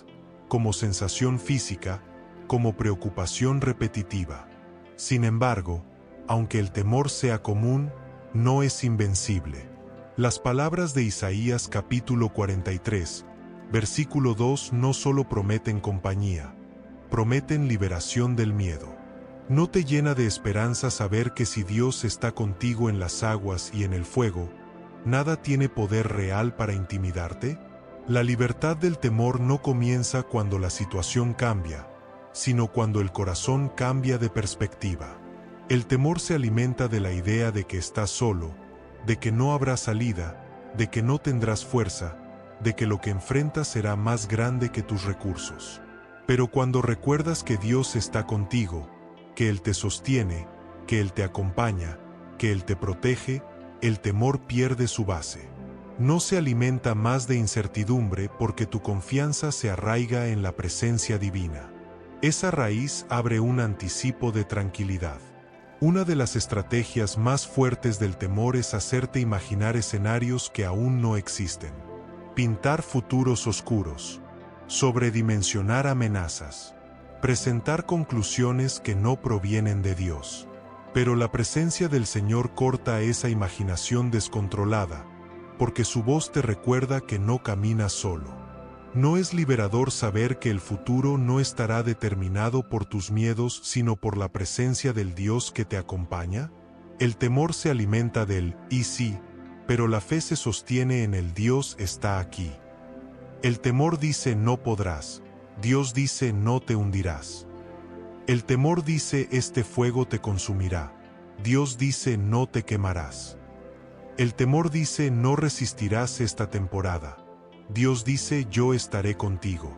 como sensación física, como preocupación repetitiva. Sin embargo, aunque el temor sea común, no es invencible. Las palabras de Isaías capítulo 43, versículo 2 no solo prometen compañía, prometen liberación del miedo. ¿No te llena de esperanza saber que si Dios está contigo en las aguas y en el fuego, nada tiene poder real para intimidarte? La libertad del temor no comienza cuando la situación cambia, sino cuando el corazón cambia de perspectiva. El temor se alimenta de la idea de que estás solo, de que no habrá salida, de que no tendrás fuerza, de que lo que enfrentas será más grande que tus recursos. Pero cuando recuerdas que Dios está contigo, que Él te sostiene, que Él te acompaña, que Él te protege, el temor pierde su base. No se alimenta más de incertidumbre porque tu confianza se arraiga en la presencia divina. Esa raíz abre un anticipo de tranquilidad. Una de las estrategias más fuertes del temor es hacerte imaginar escenarios que aún no existen. Pintar futuros oscuros. Sobredimensionar amenazas. Presentar conclusiones que no provienen de Dios. Pero la presencia del Señor corta esa imaginación descontrolada, porque su voz te recuerda que no caminas solo. ¿No es liberador saber que el futuro no estará determinado por tus miedos, sino por la presencia del Dios que te acompaña? El temor se alimenta del «y sí», pero la fe se sostiene en el Dios está aquí. El temor dice no podrás, Dios dice no te hundirás. El temor dice este fuego te consumirá, Dios dice no te quemarás. El temor dice no resistirás esta temporada, Dios dice yo estaré contigo.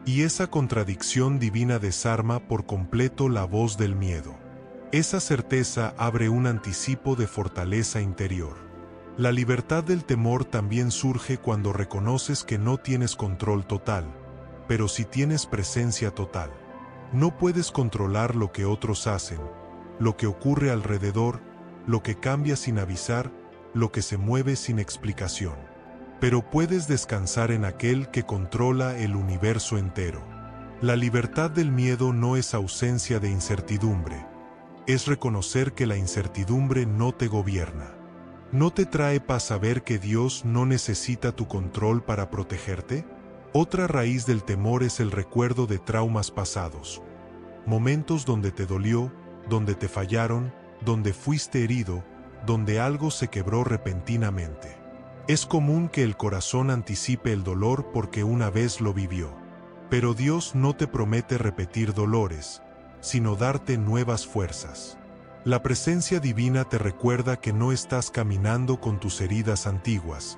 Y esa contradicción divina desarma por completo la voz del miedo. Esa certeza abre un anticipo de fortaleza interior. La libertad del temor también surge cuando reconoces que no tienes control total, pero sí tienes presencia total. No puedes controlar lo que otros hacen, lo que ocurre alrededor, lo que cambia sin avisar, lo que se mueve sin explicación. Pero puedes descansar en aquel que controla el universo entero. La libertad del miedo no es ausencia de incertidumbre, es reconocer que la incertidumbre no te gobierna. ¿No te trae paz saber que Dios no necesita tu control para protegerte? Otra raíz del temor es el recuerdo de traumas pasados. Momentos donde te dolió, donde te fallaron, donde fuiste herido, donde algo se quebró repentinamente. Es común que el corazón anticipe el dolor porque una vez lo vivió. Pero Dios no te promete repetir dolores, sino darte nuevas fuerzas. La presencia divina te recuerda que no estás caminando con tus heridas antiguas,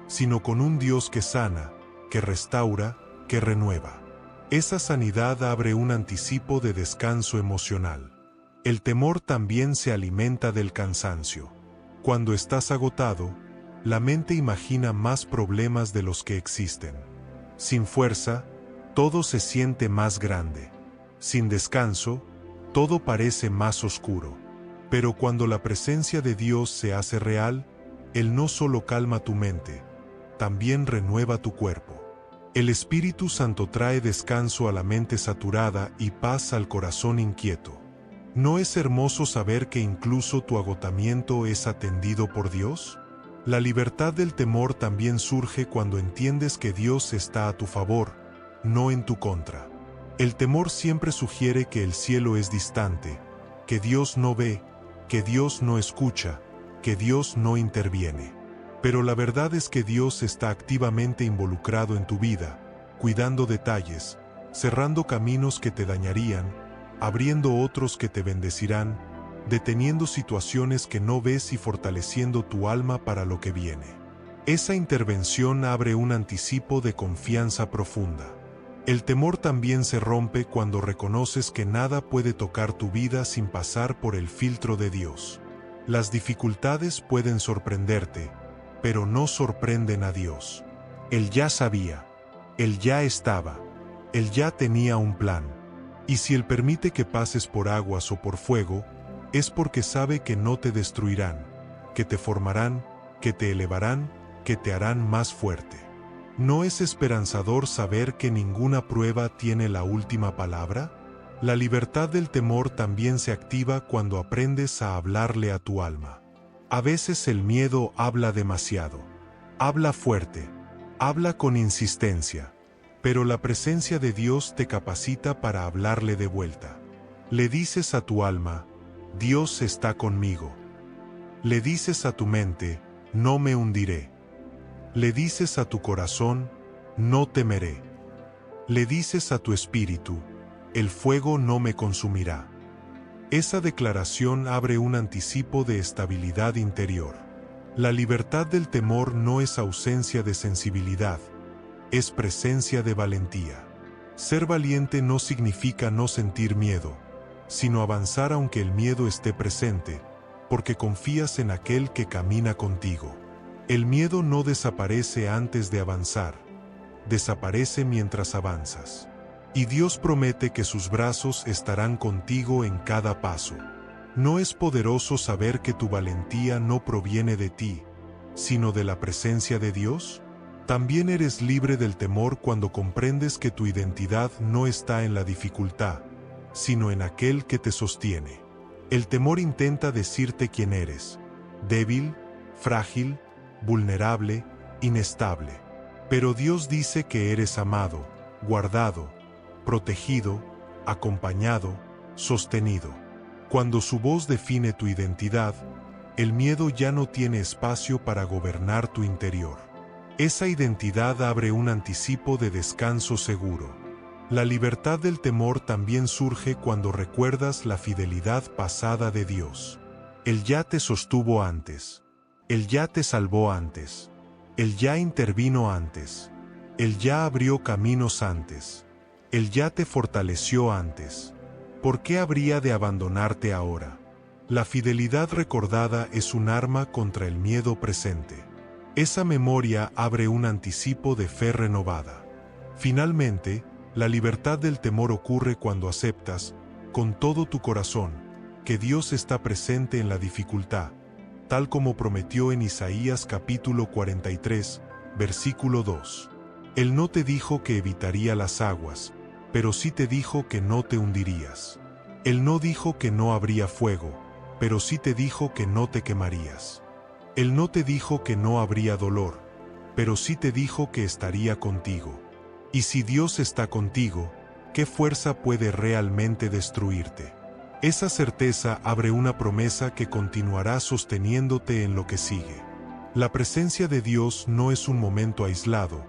sino con un Dios que sana, que restaura, que renueva. Esa sanidad abre un anticipo de descanso emocional. El temor también se alimenta del cansancio. Cuando estás agotado, la mente imagina más problemas de los que existen. Sin fuerza, todo se siente más grande. Sin descanso, todo parece más oscuro. Pero cuando la presencia de Dios se hace real, Él no solo calma tu mente, también renueva tu cuerpo. El Espíritu Santo trae descanso a la mente saturada y paz al corazón inquieto. ¿No es hermoso saber que incluso tu agotamiento es atendido por Dios? La libertad del temor también surge cuando entiendes que Dios está a tu favor, no en tu contra. El temor siempre sugiere que el cielo es distante, que Dios no ve, que Dios no escucha, que Dios no interviene. Pero la verdad es que Dios está activamente involucrado en tu vida, cuidando detalles, cerrando caminos que te dañarían, abriendo otros que te bendecirán, deteniendo situaciones que no ves y fortaleciendo tu alma para lo que viene. Esa intervención abre un anticipo de confianza profunda. El temor también se rompe cuando reconoces que nada puede tocar tu vida sin pasar por el filtro de Dios. Las dificultades pueden sorprenderte, pero no sorprenden a Dios. Él ya sabía, Él ya estaba, Él ya tenía un plan. Y si Él permite que pases por aguas o por fuego, es porque sabe que no te destruirán, que te formarán, que te elevarán, que te harán más fuerte. ¿No es esperanzador saber que ninguna prueba tiene la última palabra? La libertad del temor también se activa cuando aprendes a hablarle a tu alma. A veces el miedo habla demasiado. Habla fuerte. Habla con insistencia. Pero la presencia de Dios te capacita para hablarle de vuelta. Le dices a tu alma, Dios está conmigo. Le dices a tu mente, no me hundiré. Le dices a tu corazón, no temeré. Le dices a tu espíritu, el fuego no me consumirá. Esa declaración abre un anticipo de estabilidad interior. La libertad del temor no es ausencia de sensibilidad, es presencia de valentía. Ser valiente no significa no sentir miedo, sino avanzar aunque el miedo esté presente, porque confías en aquel que camina contigo. El miedo no desaparece antes de avanzar, desaparece mientras avanzas. Y Dios promete que sus brazos estarán contigo en cada paso. ¿No es poderoso saber que tu valentía no proviene de ti, sino de la presencia de Dios? También eres libre del temor cuando comprendes que tu identidad no está en la dificultad, sino en aquel que te sostiene. El temor intenta decirte quién eres: débil, frágil, vulnerable, inestable. Pero Dios dice que eres amado, guardado, protegido, acompañado, sostenido. Cuando su voz define tu identidad, el miedo ya no tiene espacio para gobernar tu interior. Esa identidad abre un anticipo de descanso seguro. La libertad del temor también surge cuando recuerdas la fidelidad pasada de Dios. Él ya te sostuvo antes. Él ya te salvó antes. Él ya intervino antes. Él ya abrió caminos antes. Él ya te fortaleció antes. ¿Por qué habría de abandonarte ahora? La fidelidad recordada es un arma contra el miedo presente. Esa memoria abre un anticipo de fe renovada. Finalmente, la libertad del temor ocurre cuando aceptas, con todo tu corazón, que Dios está presente en la dificultad, tal como prometió en Isaías capítulo 43, versículo 2. Él no te dijo que evitaría las aguas, pero sí te dijo que no te hundirías. Él no dijo que no habría fuego, pero sí te dijo que no te quemarías. Él no te dijo que no habría dolor, pero sí te dijo que estaría contigo. Y si Dios está contigo, ¿qué fuerza puede realmente destruirte? Esa certeza abre una promesa que continuará sosteniéndote en lo que sigue. La presencia de Dios no es un momento aislado,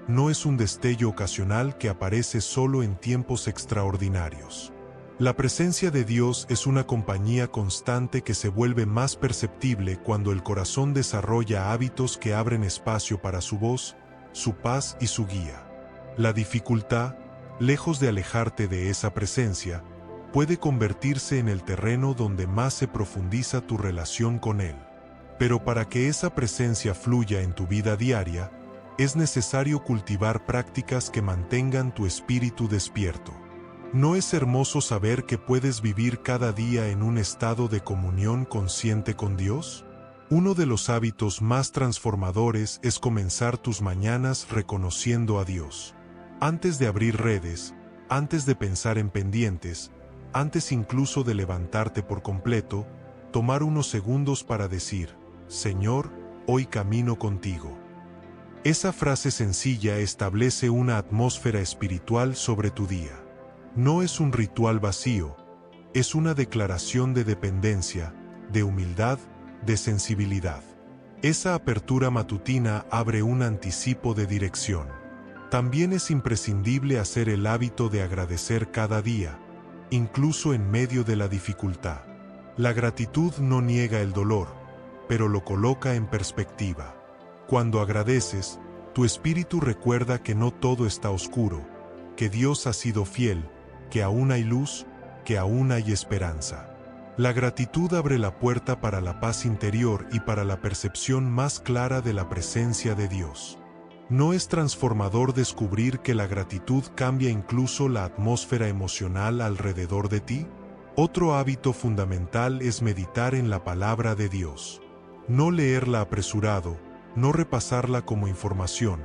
no es un destello ocasional que aparece solo en tiempos extraordinarios. La presencia de Dios es una compañía constante que se vuelve más perceptible cuando el corazón desarrolla hábitos que abren espacio para su voz, su paz y su guía. La dificultad, lejos de alejarte de esa presencia, puede convertirse en el terreno donde más se profundiza tu relación con Él. Pero para que esa presencia fluya en tu vida diaria, es necesario cultivar prácticas que mantengan tu espíritu despierto. ¿No es hermoso saber que puedes vivir cada día en un estado de comunión consciente con Dios? Uno de los hábitos más transformadores es comenzar tus mañanas reconociendo a Dios. Antes de abrir redes, antes de pensar en pendientes, antes incluso de levantarte por completo, tomar unos segundos para decir: Señor, hoy camino contigo. Esa frase sencilla establece una atmósfera espiritual sobre tu día. No es un ritual vacío, es una declaración de dependencia, de humildad, de sensibilidad. Esa apertura matutina abre un anticipo de dirección. También es imprescindible hacer el hábito de agradecer cada día, incluso en medio de la dificultad. La gratitud no niega el dolor, pero lo coloca en perspectiva. Cuando agradeces, tu espíritu recuerda que no todo está oscuro, que Dios ha sido fiel, que aún hay luz, que aún hay esperanza. La gratitud abre la puerta para la paz interior y para la percepción más clara de la presencia de Dios. ¿No es transformador descubrir que la gratitud cambia incluso la atmósfera emocional alrededor de ti? Otro hábito fundamental es meditar en la palabra de Dios. No leerla apresurado, no repasarla como información,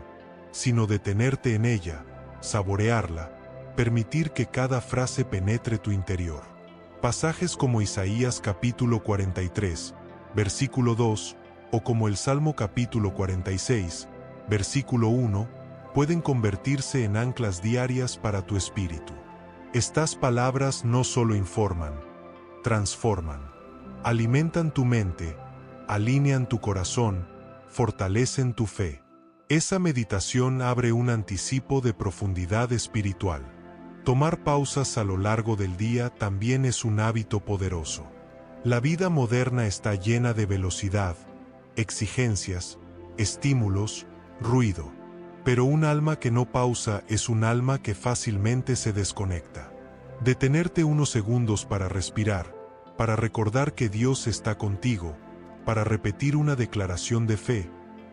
sino detenerte en ella, saborearla, permitir que cada frase penetre tu interior. Pasajes como Isaías capítulo 43, versículo 2, o como el Salmo capítulo 46, versículo 1, pueden convertirse en anclas diarias para tu espíritu. Estas palabras no solo informan, transforman, alimentan tu mente, alinean tu corazón, fortalecen tu fe. Esa meditación abre un anticipo de profundidad espiritual. Tomar pausas a lo largo del día también es un hábito poderoso. La vida moderna está llena de velocidad, exigencias, estímulos, ruido. Pero un alma que no pausa es un alma que fácilmente se desconecta. Detenerte unos segundos para respirar, para recordar que Dios está contigo, para repetir una declaración de fe,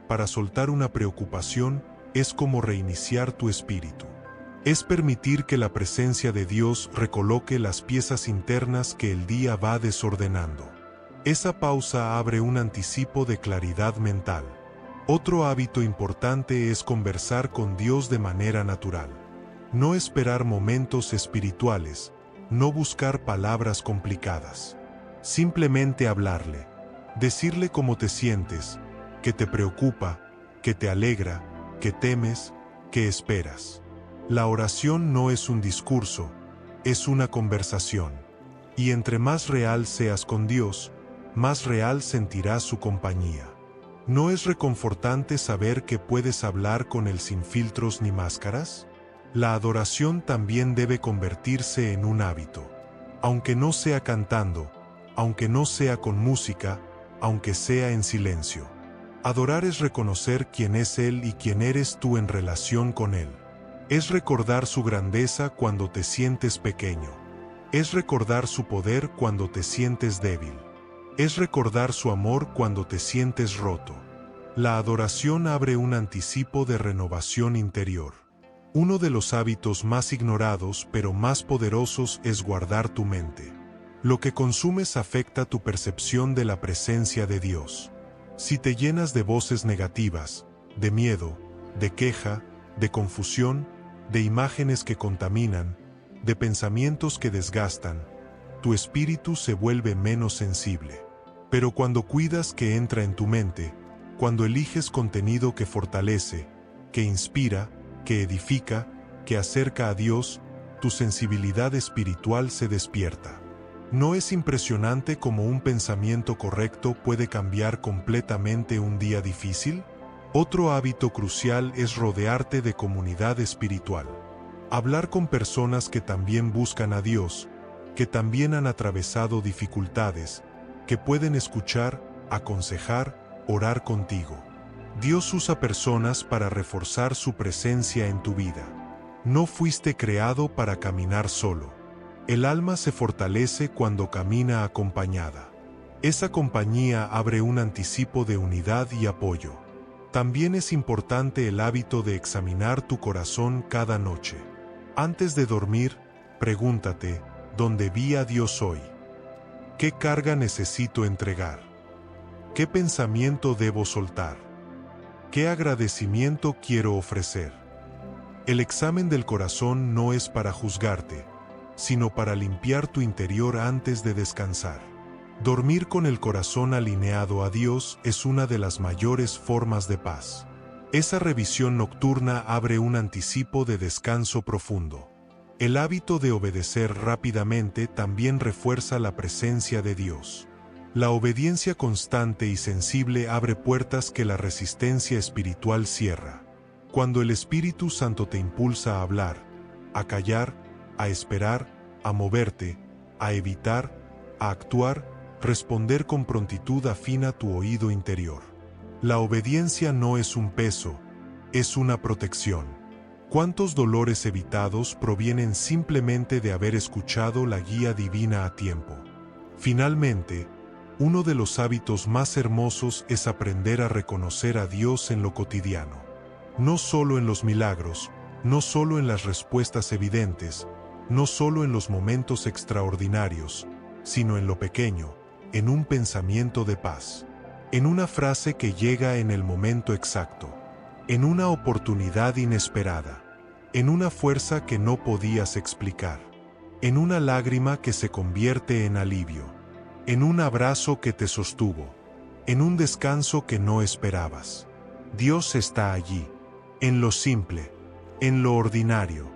para soltar una preocupación, es como reiniciar tu espíritu. Es permitir que la presencia de Dios recoloque las piezas internas que el día va desordenando. Esa pausa abre un anticipo de claridad mental. Otro hábito importante es conversar con Dios de manera natural. No esperar momentos espirituales, no buscar palabras complicadas. Simplemente hablarle, decirle cómo te sientes, que te preocupa, que te alegra, que temes, que esperas. La oración no es un discurso, es una conversación. Y entre más real seas con Dios, más real sentirás su compañía. ¿No es reconfortante saber que puedes hablar con Él sin filtros ni máscaras? La adoración también debe convertirse en un hábito. Aunque no sea cantando, aunque no sea con música, aunque sea en silencio. Adorar es reconocer quién es Él y quién eres tú en relación con Él. Es recordar su grandeza cuando te sientes pequeño. Es recordar su poder cuando te sientes débil. Es recordar su amor cuando te sientes roto. La adoración abre un anticipo de renovación interior. Uno de los hábitos más ignorados pero más poderosos es guardar tu mente. Lo que consumes afecta tu percepción de la presencia de Dios. Si te llenas de voces negativas, de miedo, de queja, de confusión, de imágenes que contaminan, de pensamientos que desgastan, tu espíritu se vuelve menos sensible. Pero cuando cuidas que entra en tu mente, cuando eliges contenido que fortalece, que inspira, que edifica, que acerca a Dios, tu sensibilidad espiritual se despierta. ¿No es impresionante cómo un pensamiento correcto puede cambiar completamente un día difícil? Otro hábito crucial es rodearte de comunidad espiritual. Hablar con personas que también buscan a Dios, que también han atravesado dificultades, que pueden escuchar, aconsejar, orar contigo. Dios usa personas para reforzar su presencia en tu vida. No fuiste creado para caminar solo. El alma se fortalece cuando camina acompañada. Esa compañía abre un anticipo de unidad y apoyo. También es importante el hábito de examinar tu corazón cada noche. Antes de dormir, pregúntate, ¿dónde vi a Dios hoy? ¿Qué carga necesito entregar? ¿Qué pensamiento debo soltar? ¿Qué agradecimiento quiero ofrecer? El examen del corazón no es para juzgarte, sino para limpiar tu interior antes de descansar. Dormir con el corazón alineado a Dios es una de las mayores formas de paz. Esa revisión nocturna abre un anticipo de descanso profundo. El hábito de obedecer rápidamente también refuerza la presencia de Dios. La obediencia constante y sensible abre puertas que la resistencia espiritual cierra. Cuando el Espíritu Santo te impulsa a hablar, a callar, a esperar, a moverte, a evitar, a actuar, responder con prontitud afina tu oído interior. La obediencia no es un peso, es una protección. ¿Cuántos dolores evitados provienen simplemente de haber escuchado la guía divina a tiempo? Finalmente, uno de los hábitos más hermosos es aprender a reconocer a Dios en lo cotidiano. No solo en los milagros, no solo en las respuestas evidentes, no solo en los momentos extraordinarios, sino en lo pequeño, en un pensamiento de paz, en una frase que llega en el momento exacto, en una oportunidad inesperada, en una fuerza que no podías explicar, en una lágrima que se convierte en alivio, en un abrazo que te sostuvo, en un descanso que no esperabas. Dios está allí, en lo simple, en lo ordinario,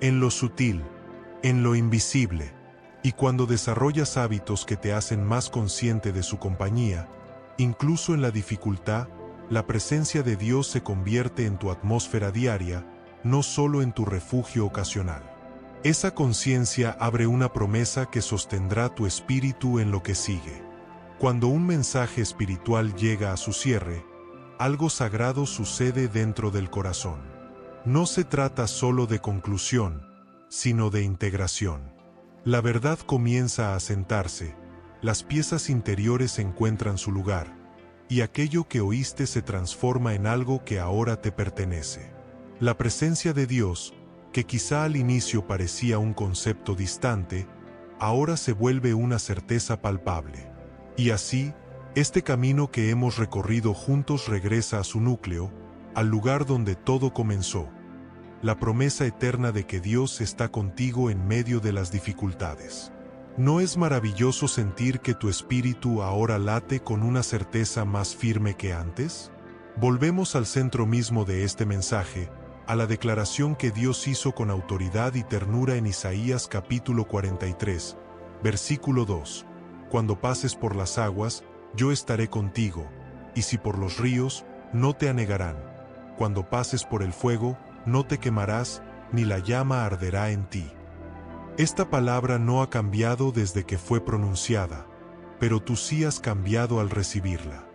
en lo sutil, en lo invisible, y cuando desarrollas hábitos que te hacen más consciente de su compañía, incluso en la dificultad, la presencia de Dios se convierte en tu atmósfera diaria, no solo en tu refugio ocasional. Esa conciencia abre una promesa que sostendrá tu espíritu en lo que sigue. Cuando un mensaje espiritual llega a su cierre, algo sagrado sucede dentro del corazón. No se trata solo de conclusión, sino de integración. La verdad comienza a asentarse, las piezas interiores encuentran su lugar, y aquello que oíste se transforma en algo que ahora te pertenece. La presencia de Dios, que quizá al inicio parecía un concepto distante, ahora se vuelve una certeza palpable. Y así, este camino que hemos recorrido juntos regresa a su núcleo, al lugar donde todo comenzó. La promesa eterna de que Dios está contigo en medio de las dificultades. ¿No es maravilloso sentir que tu espíritu ahora late con una certeza más firme que antes? Volvemos al centro mismo de este mensaje, a la declaración que Dios hizo con autoridad y ternura en Isaías capítulo 43, versículo 2. Cuando pases por las aguas, yo estaré contigo, y si por los ríos, no te anegarán. Cuando pases por el fuego, no te quemarás, ni la llama arderá en ti. Esta palabra no ha cambiado desde que fue pronunciada, pero tú sí has cambiado al recibirla.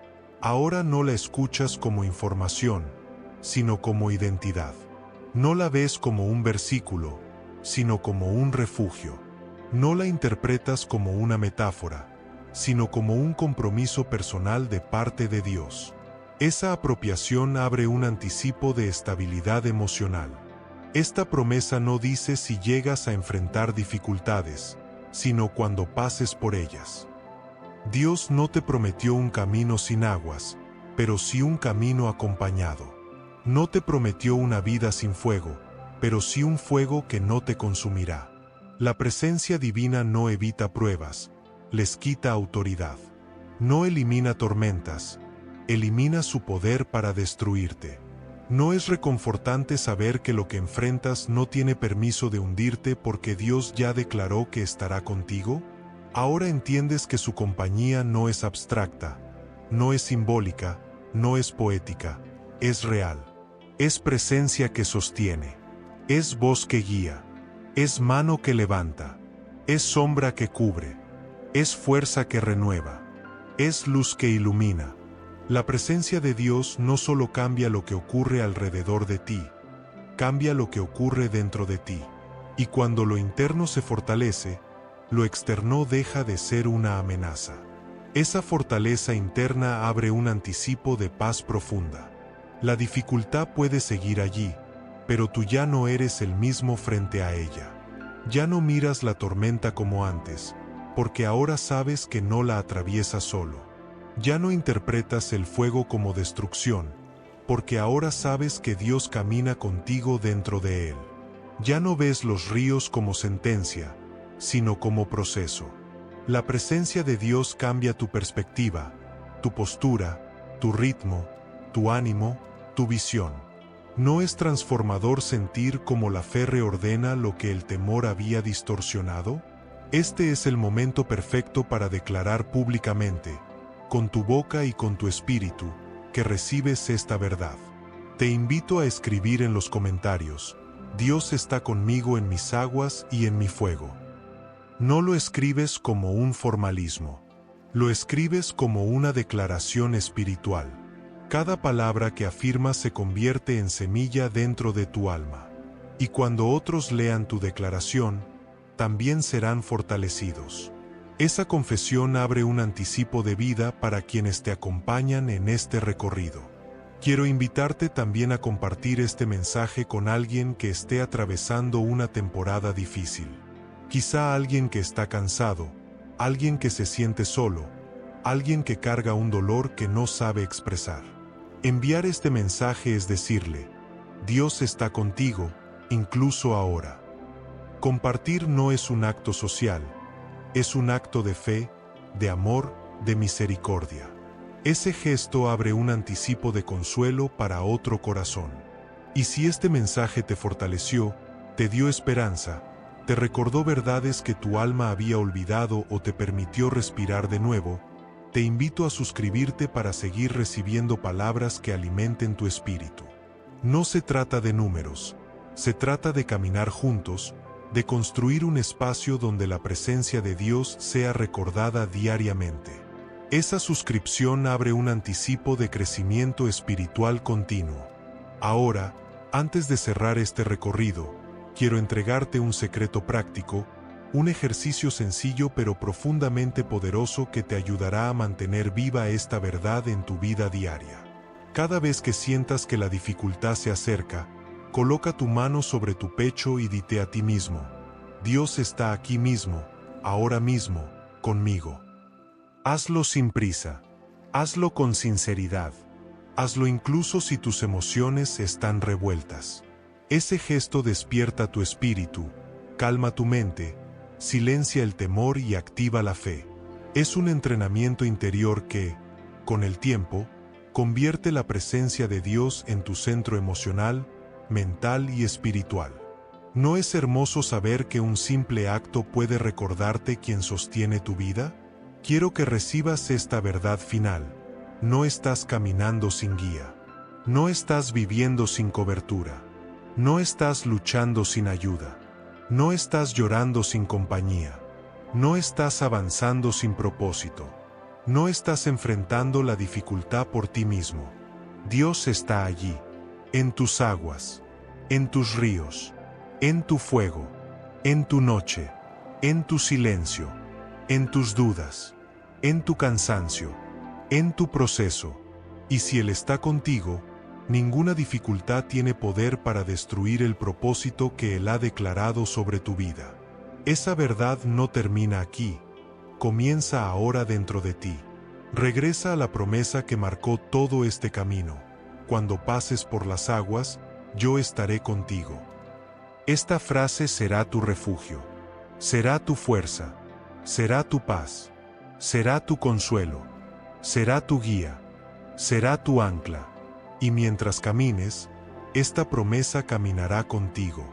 Ahora no la escuchas como información, sino como identidad. No la ves como un versículo, sino como un refugio. No la interpretas como una metáfora, sino como un compromiso personal de parte de Dios. Esa apropiación abre un anticipo de estabilidad emocional. Esta promesa no dice si llegas a enfrentar dificultades, sino cuando pases por ellas. Dios no te prometió un camino sin aguas, pero sí un camino acompañado. No te prometió una vida sin fuego, pero sí un fuego que no te consumirá. La presencia divina no evita pruebas, les quita autoridad. No elimina tormentas, elimina su poder para destruirte. ¿No es reconfortante saber que lo que enfrentas no tiene permiso de hundirte porque Dios ya declaró que estará contigo? Ahora entiendes que su compañía no es abstracta, no es simbólica, no es poética, es real. Es presencia que sostiene, es voz que guía, es mano que levanta, es sombra que cubre, es fuerza que renueva, es luz que ilumina. La presencia de Dios no solo cambia lo que ocurre alrededor de ti, cambia lo que ocurre dentro de ti. Y cuando lo interno se fortalece, lo externo deja de ser una amenaza. Esa fortaleza interna abre un anticipo de paz profunda. La dificultad puede seguir allí, pero tú ya no eres el mismo frente a ella. Ya no miras la tormenta como antes, porque ahora sabes que no la atraviesas solo. Ya no interpretas el fuego como destrucción, porque ahora sabes que Dios camina contigo dentro de él. Ya no ves los ríos como sentencia, sino como proceso. La presencia de Dios cambia tu perspectiva, tu postura, tu ritmo, tu ánimo, tu visión. ¿No es transformador sentir cómo la fe reordena lo que el temor había distorsionado? Este es el momento perfecto para declarar públicamente, con tu boca y con tu espíritu, que recibes esta verdad. Te invito a escribir en los comentarios: Dios está conmigo en mis aguas y en mi fuego. No lo escribes como un formalismo, lo escribes como una declaración espiritual. Cada palabra que afirmas se convierte en semilla dentro de tu alma. Y cuando otros lean tu declaración, también serán fortalecidos. Esa confesión abre un anticipo de vida para quienes te acompañan en este recorrido. Quiero invitarte también a compartir este mensaje con alguien que esté atravesando una temporada difícil. Quizá alguien que está cansado, alguien que se siente solo, alguien que carga un dolor que no sabe expresar. Enviar este mensaje es decirle: Dios está contigo, incluso ahora. Compartir no es un acto social, es un acto de fe, de amor, de misericordia. Ese gesto abre un anticipo de consuelo para otro corazón. Y si este mensaje te fortaleció, te dio esperanza, te recordó verdades que tu alma había olvidado o te permitió respirar de nuevo, te invito a suscribirte para seguir recibiendo palabras que alimenten tu espíritu. No se trata de números, se trata de caminar juntos, de construir un espacio donde la presencia de Dios sea recordada diariamente. Esa suscripción abre un anticipo de crecimiento espiritual continuo. Ahora, antes de cerrar este recorrido, quiero entregarte un secreto práctico, un ejercicio sencillo pero profundamente poderoso que te ayudará a mantener viva esta verdad en tu vida diaria. Cada vez que sientas que la dificultad se acerca, coloca tu mano sobre tu pecho y dite a ti mismo: Dios está aquí mismo, ahora mismo, conmigo. Hazlo sin prisa, hazlo con sinceridad, hazlo incluso si tus emociones están revueltas. Ese gesto despierta tu espíritu, calma tu mente, silencia el temor y activa la fe. Es un entrenamiento interior que, con el tiempo, convierte la presencia de Dios en tu centro emocional, mental y espiritual. ¿No es hermoso saber que un simple acto puede recordarte quién sostiene tu vida? Quiero que recibas esta verdad final: no estás caminando sin guía, no estás viviendo sin cobertura, no estás luchando sin ayuda, no estás llorando sin compañía, no estás avanzando sin propósito, no estás enfrentando la dificultad por ti mismo. Dios está allí, en tus aguas, en tus ríos, en tu fuego, en tu noche, en tu silencio, en tus dudas, en tu cansancio, en tu proceso. Y si Él está contigo, ninguna dificultad tiene poder para destruir el propósito que Él ha declarado sobre tu vida. Esa verdad no termina aquí, comienza ahora dentro de ti. Regresa a la promesa que marcó todo este camino: cuando pases por las aguas, yo estaré contigo. Esta frase será tu refugio, será tu fuerza, será tu paz, será tu consuelo, será tu guía, será tu ancla. Y mientras camines, esta promesa caminará contigo.